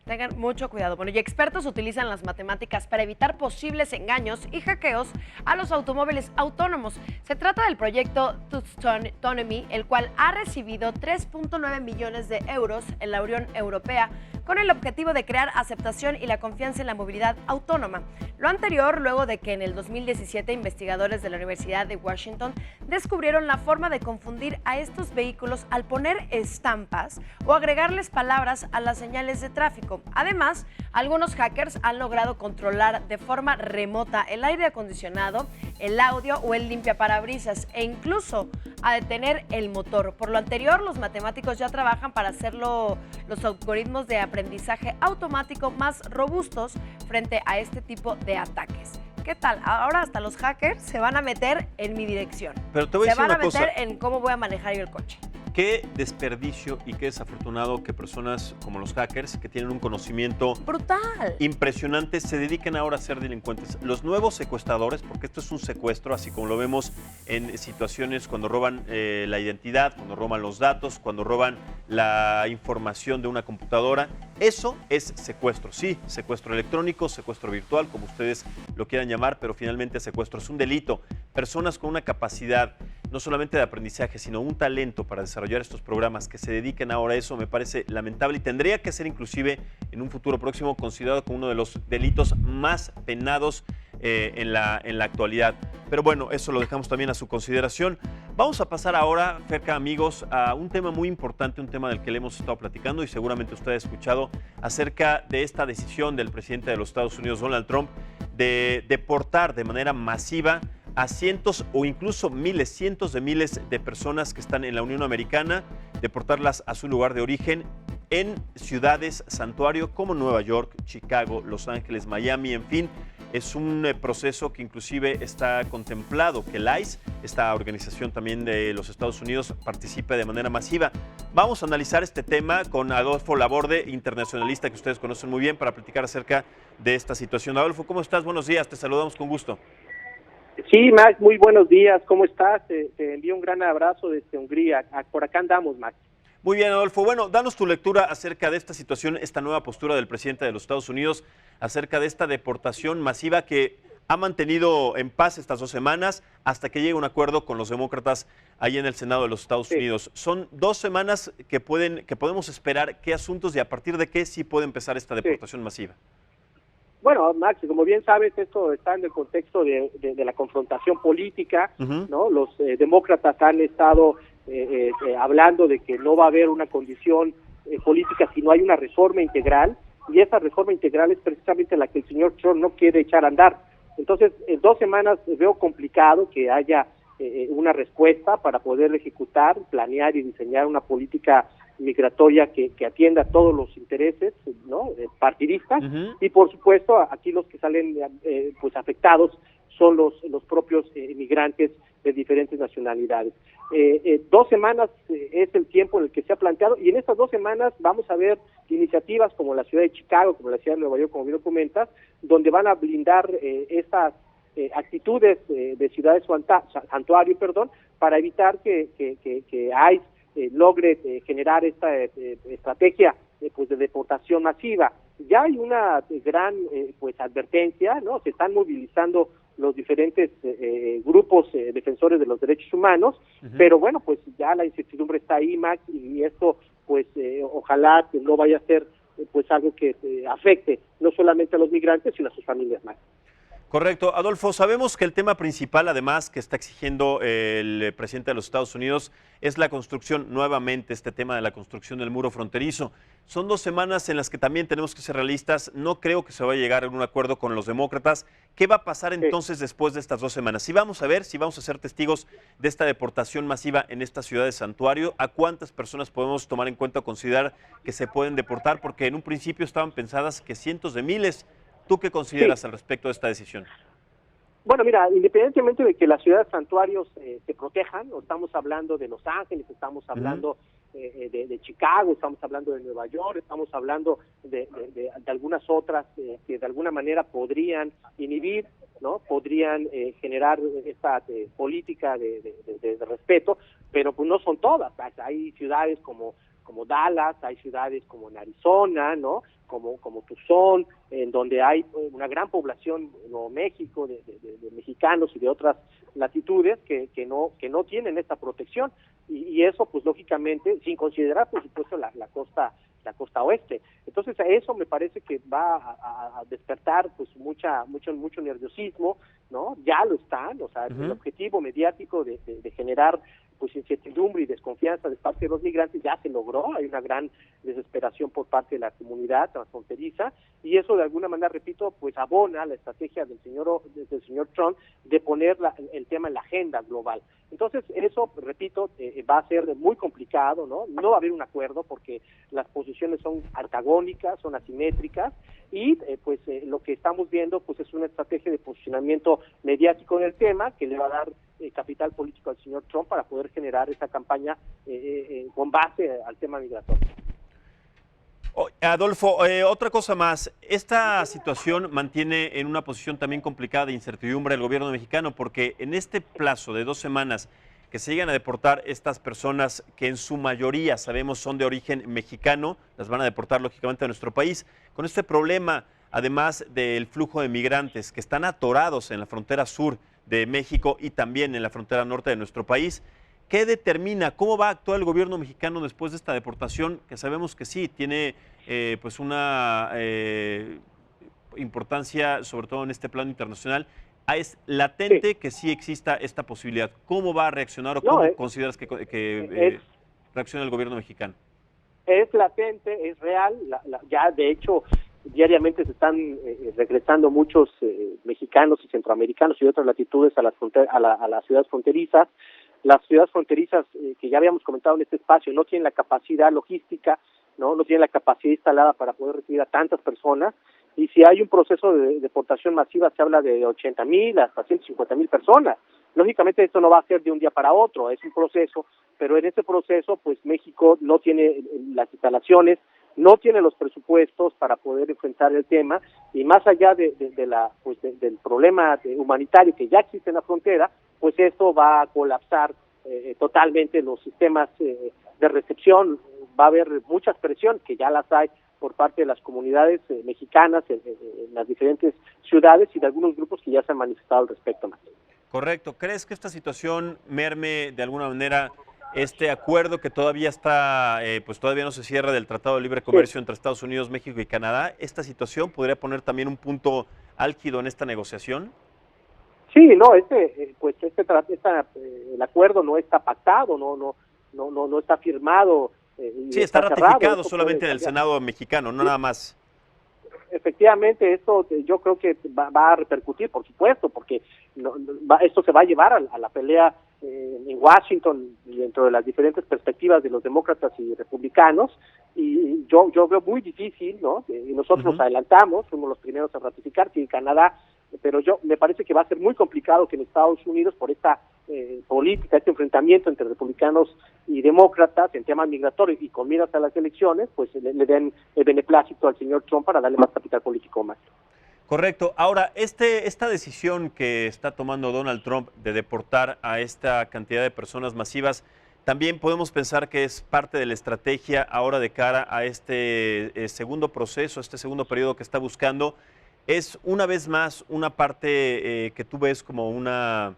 Tengan mucho cuidado. Bueno, y expertos utilizan las matemáticas para evitar posibles engaños y hackeos a los automóviles autónomos. Se trata del proyecto Autonomy, el cual ha recibido 3.9 millones de euros en la Unión Europea con el objetivo de crear aceptación y la confianza en la movilidad autónoma. Lo anterior, luego de que en el 2017 investigadores de la Universidad de Washington descubrieron la forma de confundir a estos vehículos al poner estampas o agregarles palabras a las señales de tráfico. Además, algunos hackers han logrado controlar de forma remota el aire acondicionado, el audio o el limpiaparabrisas e incluso a detener el motor. Por lo anterior, los matemáticos ya trabajan para hacerlo los algoritmos de aprendizaje automático más robustos frente a este tipo de ataques. ¿Qué tal? Ahora hasta los hackers se van a meter en mi dirección. Pero te voy a decir una cosa. Se van a meter en cómo voy a manejar yo el coche. Qué desperdicio y qué desafortunado que personas como los hackers, que tienen un conocimiento brutal, impresionante, se dediquen ahora a ser delincuentes. Los nuevos secuestradores, porque esto es un secuestro, así como lo vemos en situaciones cuando roban la identidad, cuando roban los datos, cuando roban la información de una computadora. Eso es secuestro, sí, secuestro electrónico, secuestro virtual, como ustedes lo quieran llamar, pero finalmente secuestro es un delito. Personas con una capacidad no solamente de aprendizaje, sino un talento para desarrollar estos programas que se dediquen ahora a eso, me parece lamentable y tendría que ser inclusive en un futuro próximo considerado como uno de los delitos más penados en la actualidad. Pero bueno, eso lo dejamos también a su consideración. Vamos a pasar ahora, Ferca, amigos, a un tema muy importante, un tema del que le hemos estado platicando y seguramente usted ha escuchado acerca de esta decisión del presidente de los Estados Unidos, Donald Trump, de deportar de manera masiva a cientos o incluso miles, cientos de miles de personas que están en la Unión Americana, deportarlas a su lugar de origen en ciudades santuario como Nueva York, Chicago, Los Ángeles, Miami, en fin. Es un proceso que inclusive está contemplado que el ICE, esta organización también de los Estados Unidos, participe de manera masiva. Vamos a analizar este tema con Adolfo Laborde, internacionalista que ustedes conocen muy bien, para platicar acerca de esta situación. Adolfo, ¿cómo estás? Buenos días, te saludamos con gusto. Sí, Max, muy buenos días, ¿cómo estás? Te envío un gran abrazo desde Hungría. Por acá andamos, Max. Muy bien, Adolfo. Bueno, danos tu lectura acerca de esta situación, esta nueva postura del presidente de los Estados Unidos, acerca de esta deportación masiva que ha mantenido en paz estas 2 semanas hasta que llegue un acuerdo con los demócratas ahí en el Senado de los Estados Unidos. Son 2 semanas que podemos esperar. ¿Qué asuntos y a partir de qué sí puede empezar esta deportación masiva? Bueno, Max, como bien sabes, esto está en el contexto de la confrontación política, ¿no? Los demócratas han estado hablando de que no va a haber una condición política si no hay una reforma integral, y esa reforma integral es precisamente la que el señor Trump no quiere echar a andar. Entonces, en 2 semanas veo complicado que haya una respuesta para poder ejecutar, planear y diseñar una política migratoria que atienda todos los intereses, ¿no? Partidistas, y por supuesto aquí los que salen pues afectados son los propios inmigrantes de diferentes nacionalidades. 2 semanas es el tiempo en el que se ha planteado, y en estas 2 semanas vamos a ver iniciativas como la ciudad de Chicago, como la ciudad de Nueva York, como bien lo comentas, donde van a blindar estas actitudes de ciudades santuario, para evitar que ICE logre generar esta estrategia pues de deportación masiva. Ya hay una gran pues advertencia, ¿no? Se están movilizando los diferentes grupos defensores de los derechos humanos, pero bueno, pues ya la incertidumbre está ahí, Max, y esto pues ojalá que no vaya a ser pues algo que afecte no solamente a los migrantes, sino a sus familias, Max. Correcto. Adolfo, sabemos que el tema principal, además, que está exigiendo el presidente de los Estados Unidos es la construcción, nuevamente, este tema de la construcción del muro fronterizo. Son 2 semanas en las que también tenemos que ser realistas. No creo que se vaya a llegar a un acuerdo con los demócratas. ¿Qué va a pasar entonces después de estas 2 semanas? Si vamos a ver, si vamos a ser testigos de esta deportación masiva en esta ciudad de santuario, ¿a cuántas personas podemos tomar en cuenta o considerar que se pueden deportar? Porque en un principio estaban pensadas que cientos de miles. ¿Tú qué consideras al respecto de esta decisión? Bueno, mira, independientemente de que las ciudades santuarios se protejan, o estamos hablando de Los Ángeles, estamos hablando de Chicago, estamos hablando de Nueva York, estamos hablando de algunas otras que de alguna manera podrían inhibir, ¿no? Podrían generar esta política de respeto, pero pues no son todas. Hay ciudades como Dallas, hay ciudades como en Arizona, ¿no? Como Tucson, en donde hay una gran población, Nuevo México, de mexicanos y de otras latitudes que no tienen esta protección, y eso pues lógicamente sin considerar por supuesto la costa oeste. Entonces eso me parece que va a despertar pues mucho nerviosismo, ¿no? Ya lo están, o sea, el objetivo mediático de generar pues incertidumbre y desconfianza de parte de los migrantes ya se logró. Hay una gran desesperación por parte de la comunidad transfronteriza, y eso de alguna manera, repito, pues abona la estrategia del señor Trump de poner el tema en la agenda global. Entonces eso, repito, va a ser muy complicado, ¿no? No va a haber un acuerdo porque las posiciones son antagónicas, son asimétricas, y pues lo que estamos viendo pues es una estrategia de posicionamiento mediático del tema que le va a dar capital político al señor Trump para poder generar esa campaña con base al tema migratorio. Adolfo, otra cosa más. Esta situación mantiene en una posición también complicada de incertidumbre al gobierno mexicano, porque en este plazo de 2 semanas que se llegan a deportar estas personas que en su mayoría sabemos son de origen mexicano, las van a deportar lógicamente a nuestro país, con este problema, además del flujo de migrantes que están atorados en la frontera sur de México y también en la frontera norte de nuestro país. ¿Qué determina, cómo va a actuar el gobierno mexicano después de esta deportación, que sabemos que sí tiene pues una importancia, sobre todo en este plano internacional? es latente que sí exista esta posibilidad. ¿Cómo va a reaccionar o cómo consideras que reacciona el gobierno mexicano? Es latente, es real, ya de hecho diariamente se están regresando muchos mexicanos y centroamericanos y de otras latitudes a las ciudades fronterizas. Las ciudades fronterizas que ya habíamos comentado en este espacio no tienen la capacidad logística, no tienen la capacidad instalada para poder recibir a tantas personas, y si hay un proceso de deportación masiva se habla de 80,000 hasta 150,000 personas. Lógicamente esto no va a ser de un día para otro, es un proceso, pero en ese proceso pues México no tiene las instalaciones, no tiene los presupuestos para poder enfrentar el tema, y más allá del problema humanitario que ya existe en la frontera, pues esto va a colapsar totalmente los sistemas de recepción. Va a haber muchas presiones, que ya las hay por parte de las comunidades mexicanas en las diferentes ciudades y de algunos grupos que ya se han manifestado al respecto. Correcto. ¿Crees que esta situación merme de alguna manera este acuerdo que todavía está, pues todavía no se cierra, del Tratado de Libre Comercio entre Estados Unidos, México y Canadá? ¿Esta situación podría poner también un punto álgido en esta negociación? Sí, no, el acuerdo no está pactado, no está firmado. Sí, está ratificado solamente en el Senado mexicano, no nada más. Efectivamente, esto yo creo que va a repercutir, por supuesto, porque esto se va a llevar a la pelea en Washington y dentro de las diferentes perspectivas de los demócratas y republicanos, y yo veo muy difícil, ¿no? Y nosotros nos adelantamos, fuimos los primeros a ratificar, que en Canadá, pero me parece que va a ser muy complicado que en Estados Unidos, por esta política, este enfrentamiento entre republicanos y demócratas en temas migratorios y con miras a las elecciones, pues le den el beneplácito al señor Trump para darle más capital político más. Correcto. Ahora, esta decisión que está tomando Donald Trump de deportar a esta cantidad de personas masivas, también podemos pensar que es parte de la estrategia ahora de cara a este segundo proceso, este segundo periodo que está buscando. ¿Es una vez más una parte que tú ves como una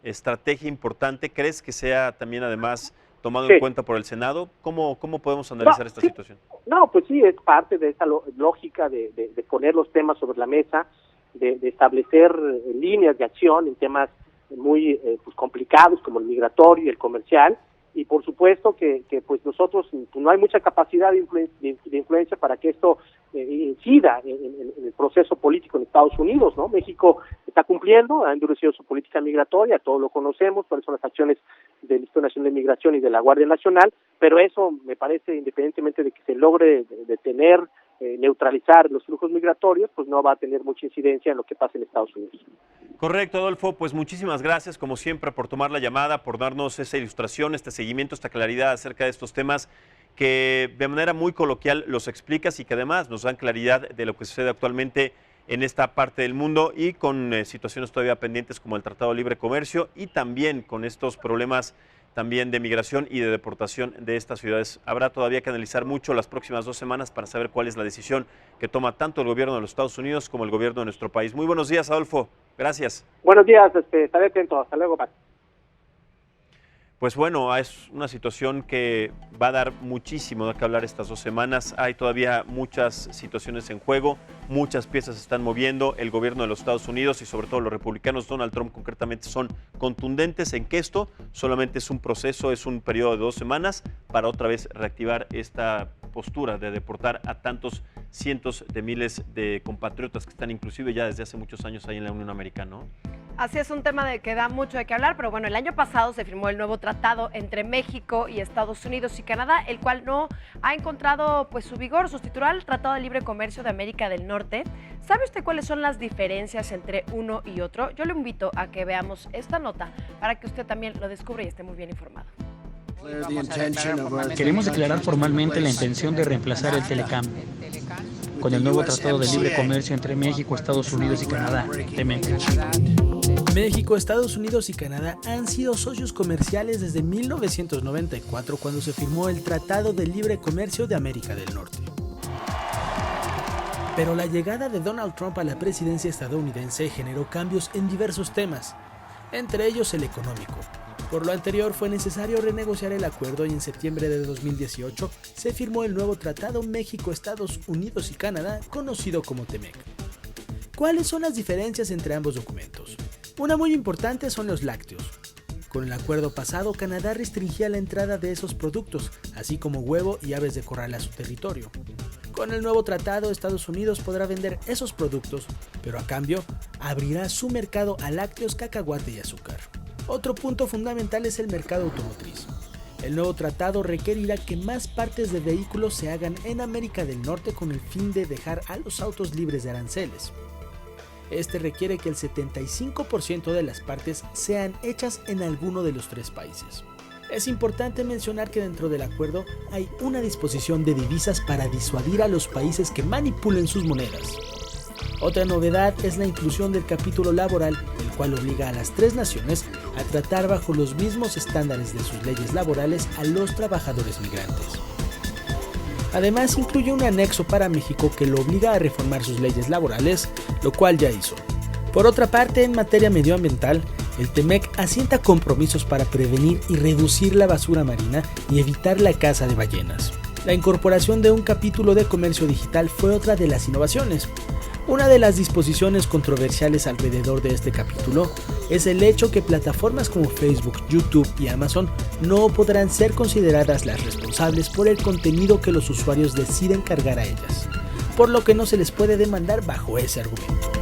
estrategia importante? ¿Crees que sea también además tomado en cuenta por el Senado? ¿Cómo podemos analizar esta situación? No, pues sí, es parte de esa lógica de poner los temas sobre la mesa, de establecer líneas de acción en temas muy complicados como el migratorio y el comercial, y por supuesto que pues nosotros no hay mucha capacidad de influencia para que esto incida en el proceso político en Estados Unidos, ¿no? México está cumpliendo, ha endurecido su política migratoria, todos lo conocemos, cuáles son las acciones del Instituto Nacional de Migración y de la Guardia Nacional, pero eso me parece, independientemente de que se logre detener, neutralizar los flujos migratorios, pues no va a tener mucha incidencia en lo que pasa en Estados Unidos. Correcto, Adolfo, pues muchísimas gracias como siempre por tomar la llamada, por darnos esa ilustración, este seguimiento, esta claridad acerca de estos temas que de manera muy coloquial los explicas y que además nos dan claridad de lo que sucede actualmente en esta parte del mundo y con situaciones todavía pendientes como el Tratado de Libre Comercio y también con estos problemas también de migración y de deportación de estas ciudades. Habrá todavía que analizar mucho las próximas 2 semanas para saber cuál es la decisión que toma tanto el gobierno de los Estados Unidos como el gobierno de nuestro país. Muy buenos días, Adolfo. Gracias. Buenos días, estaré atento. Hasta luego, Max. Pues bueno, es una situación que va a dar muchísimo de qué hablar estas 2 semanas. Hay todavía muchas situaciones en juego, muchas piezas se están moviendo. El gobierno de los Estados Unidos y sobre todo los republicanos, Donald Trump concretamente, son contundentes en que esto solamente es un proceso, es un periodo de 2 semanas para otra vez reactivar esta postura de deportar a tantos cientos de miles de compatriotas que están inclusive ya desde hace muchos años ahí en la Unión Americana, ¿no? Así es, un tema de que da mucho de qué hablar, pero bueno, el año pasado se firmó el nuevo tratado entre México y Estados Unidos y Canadá, el cual no ha encontrado pues su vigor, sustituirá al Tratado de Libre Comercio de América del Norte. ¿Sabe usted cuáles son las diferencias entre uno y otro? Yo le invito a que veamos esta nota para que usted también lo descubra y esté muy bien informado. Queremos declarar formalmente la intención de reemplazar el Telecam con el nuevo Tratado de Libre Comercio entre México, Estados Unidos y Canadá, TEMEC. México, Estados Unidos y Canadá han sido socios comerciales desde 1994, cuando se firmó el Tratado de Libre Comercio de América del Norte. Pero la llegada de Donald Trump a la presidencia estadounidense generó cambios en diversos temas, entre ellos el económico. Por lo anterior, fue necesario renegociar el acuerdo y en septiembre de 2018 se firmó el nuevo Tratado México, Estados Unidos y Canadá, conocido como TEMEC. ¿Cuáles son las diferencias entre ambos documentos? Una muy importante son los lácteos. Con el acuerdo pasado, Canadá restringía la entrada de esos productos, así como huevo y aves de corral a su territorio. Con el nuevo tratado, Estados Unidos podrá vender esos productos, pero a cambio abrirá su mercado a lácteos, cacahuate y azúcar. Otro punto fundamental es el mercado automotriz. El nuevo tratado requerirá que más partes de vehículos se hagan en América del Norte con el fin de dejar a los autos libres de aranceles. Este requiere que el 75% de las partes sean hechas en alguno de los 3 países. Es importante mencionar que dentro del acuerdo hay una disposición de divisas para disuadir a los países que manipulen sus monedas. Otra novedad es la inclusión del capítulo laboral, el cual obliga a las 3 naciones a tratar bajo los mismos estándares de sus leyes laborales a los trabajadores migrantes. Además, incluye un anexo para México que lo obliga a reformar sus leyes laborales, lo cual ya hizo. Por otra parte, en materia medioambiental, el TEMEC asienta compromisos para prevenir y reducir la basura marina y evitar la caza de ballenas. La incorporación de un capítulo de comercio digital fue otra de las innovaciones. Una de las disposiciones controversiales alrededor de este capítulo es el hecho que plataformas como Facebook, YouTube y Amazon no podrán ser consideradas las responsables por el contenido que los usuarios deciden cargar a ellas, por lo que no se les puede demandar bajo ese argumento.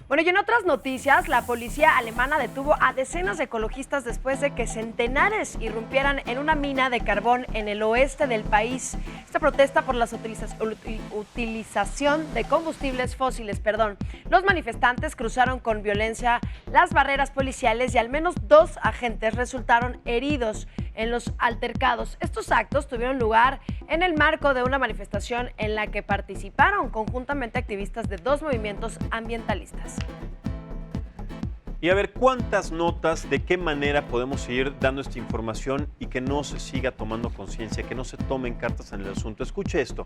Bueno, y en otras noticias, la policía alemana detuvo a decenas de ecologistas después de que centenares irrumpieran en una mina de carbón en el oeste del país. Esta protesta por la utilización de combustibles fósiles. Los manifestantes cruzaron con violencia las barreras policiales y al menos 2 agentes resultaron heridos en los altercados. Estos actos tuvieron lugar en el marco de una manifestación en la que participaron conjuntamente activistas de 2 movimientos ambientalistas. Y a ver, ¿cuántas notas, de qué manera podemos seguir dando esta información y que no se siga tomando conciencia, que no se tomen cartas en el asunto? Escuche esto.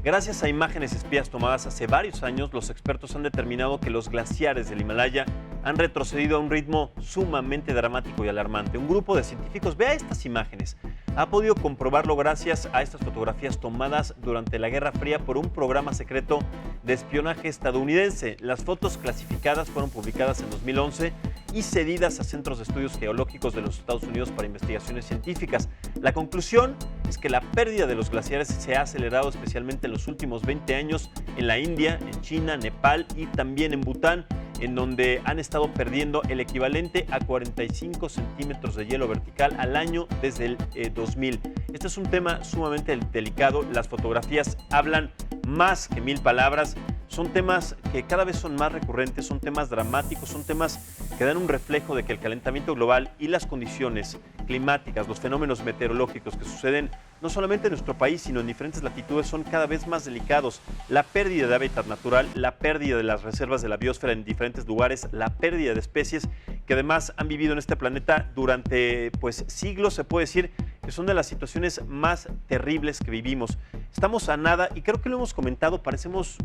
Gracias a imágenes espías tomadas hace varios años, los expertos han determinado que los glaciares del Himalaya han retrocedido a un ritmo sumamente dramático y alarmante. Un grupo de científicos, vea estas imágenes, ha podido comprobarlo gracias a estas fotografías tomadas durante la Guerra Fría por un programa secreto de espionaje estadounidense. Las fotos clasificadas fueron publicadas en 2011 y cedidas a centros de estudios geológicos de los Estados Unidos para investigaciones científicas. La conclusión es que la pérdida de los glaciares se ha acelerado especialmente en los últimos 20 años en la India, en China, Nepal y también en Bután, en donde han estado perdiendo el equivalente a 45 centímetros de hielo vertical al año desde el 2000. Este es un tema sumamente delicado. Las fotografías hablan más que 1000 palabras. Son temas que cada vez son más recurrentes, son temas dramáticos, son temas que dan un reflejo de que el calentamiento global y las condiciones climáticas, los fenómenos meteorológicos que suceden no solamente en nuestro país, sino en diferentes latitudes, son cada vez más delicados. La pérdida de hábitat natural, la pérdida de las reservas de la biosfera en diferentes lugares, la pérdida de especies que además han vivido en este planeta durante siglos, se puede decir que son de las situaciones más terribles que vivimos. Estamos a nada, y creo que lo hemos comentado, parecemos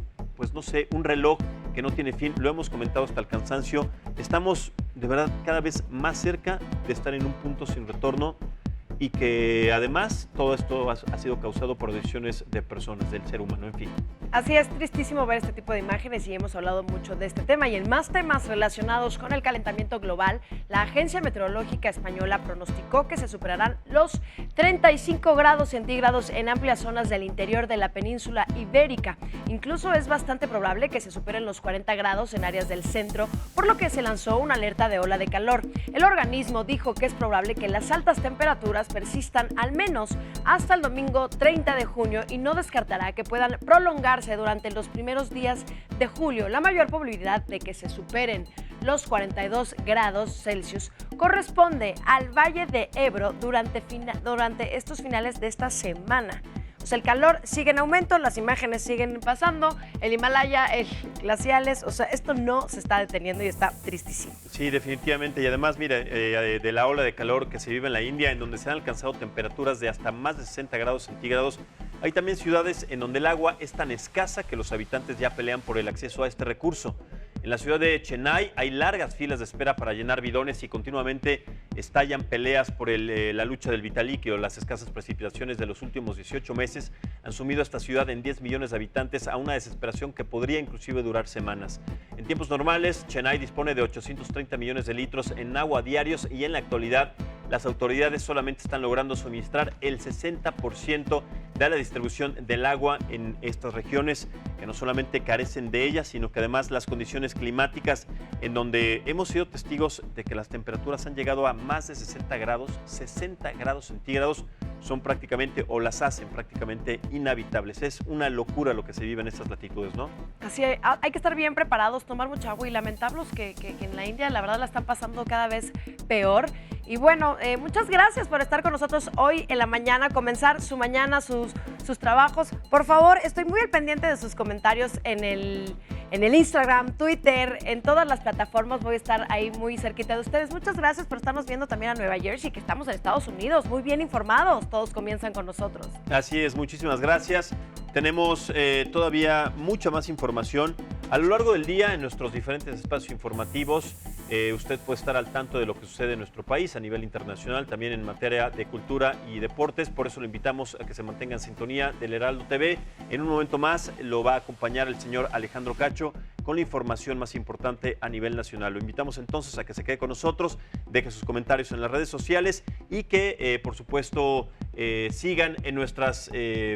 un reloj que no tiene fin, lo hemos comentado hasta el cansancio. Estamos de verdad cada vez más cerca de estar en un punto sin retorno y que además todo esto ha sido causado por decisiones de personas, del ser humano, en fin. Así es, tristísimo ver este tipo de imágenes y hemos hablado mucho de este tema. Y en más temas relacionados con el calentamiento global, la Agencia Meteorológica Española pronosticó que se superarán los 35 grados centígrados en amplias zonas del interior de la península ibérica. Incluso es bastante probable que se superen los 40 grados en áreas del centro, por lo que se lanzó una alerta de ola de calor. El organismo dijo que es probable que las altas temperaturas persistan al menos hasta el domingo 30 de junio y no descartará que puedan prolongarse durante los primeros días de julio. La mayor probabilidad de que se superen los 42 grados Celsius corresponde al Valle de Ebro durante estos finales de esta semana. El calor sigue en aumento, las imágenes siguen pasando, el Himalaya, glaciales, esto no se está deteniendo y está tristísimo. Sí, definitivamente, y además, mire, de la ola de calor que se vive en la India, en donde se han alcanzado temperaturas de hasta más de 60 grados centígrados, hay también ciudades en donde el agua es tan escasa que los habitantes ya pelean por el acceso a este recurso. En la ciudad de Chennai hay largas filas de espera para llenar bidones y continuamente estallan peleas por la lucha del vital líquido. Las escasas precipitaciones de los últimos 18 meses han sumido a esta ciudad en 10 millones de habitantes a una desesperación que podría inclusive durar semanas. En tiempos normales, Chennai dispone de 830 millones de litros en agua diarios y en la actualidad las autoridades solamente están logrando suministrar el 60% de la distribución del agua en estas regiones, que no solamente carecen de ella, sino que además las condiciones climáticas en donde hemos sido testigos de que las temperaturas han llegado a más de 60 grados centígrados, son prácticamente, o las hacen prácticamente inhabitables. Es una locura lo que se vive en estas latitudes, ¿no? Así hay que estar bien preparados, tomar mucha agua y lamentables que en la India la verdad la están pasando cada vez peor. Y bueno, muchas gracias por estar con nosotros hoy en la mañana, comenzar su mañana, sus trabajos. Por favor, estoy muy al pendiente de sus comentarios en el Instagram, Twitter, en todas las plataformas. Voy a estar ahí muy cerquita de ustedes. Muchas gracias por estarnos viendo también a Nueva Jersey, que estamos en Estados Unidos, muy bien informados. Todos comienzan con nosotros. Así es, muchísimas gracias. Tenemos todavía mucha más información a lo largo del día en nuestros diferentes espacios informativos. Usted puede estar al tanto de lo que sucede en nuestro país a nivel internacional, también en materia de cultura y deportes. Por eso lo invitamos a que se mantenga en sintonía del Heraldo TV. En un momento más lo va a acompañar el señor Alejandro Cacho con la información más importante a nivel nacional. Lo invitamos entonces a que se quede con nosotros, deje sus comentarios en las redes sociales y que, por supuesto, sigan en nuestras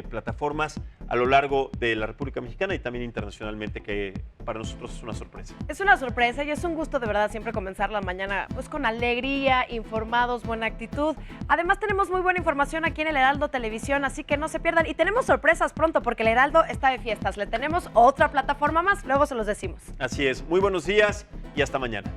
plataformas a lo largo de la República Mexicana y también internacionalmente, que para nosotros es una sorpresa. Es una sorpresa y es un gusto de verdad siempre comenzar la mañana pues con alegría, informados, buena actitud. Además tenemos muy buena información aquí en el Heraldo Televisión, así que no se pierdan. Y tenemos sorpresas pronto porque el Heraldo está de fiestas. Le tenemos otra plataforma más, luego se los decimos. Así es, muy buenos días y hasta mañana.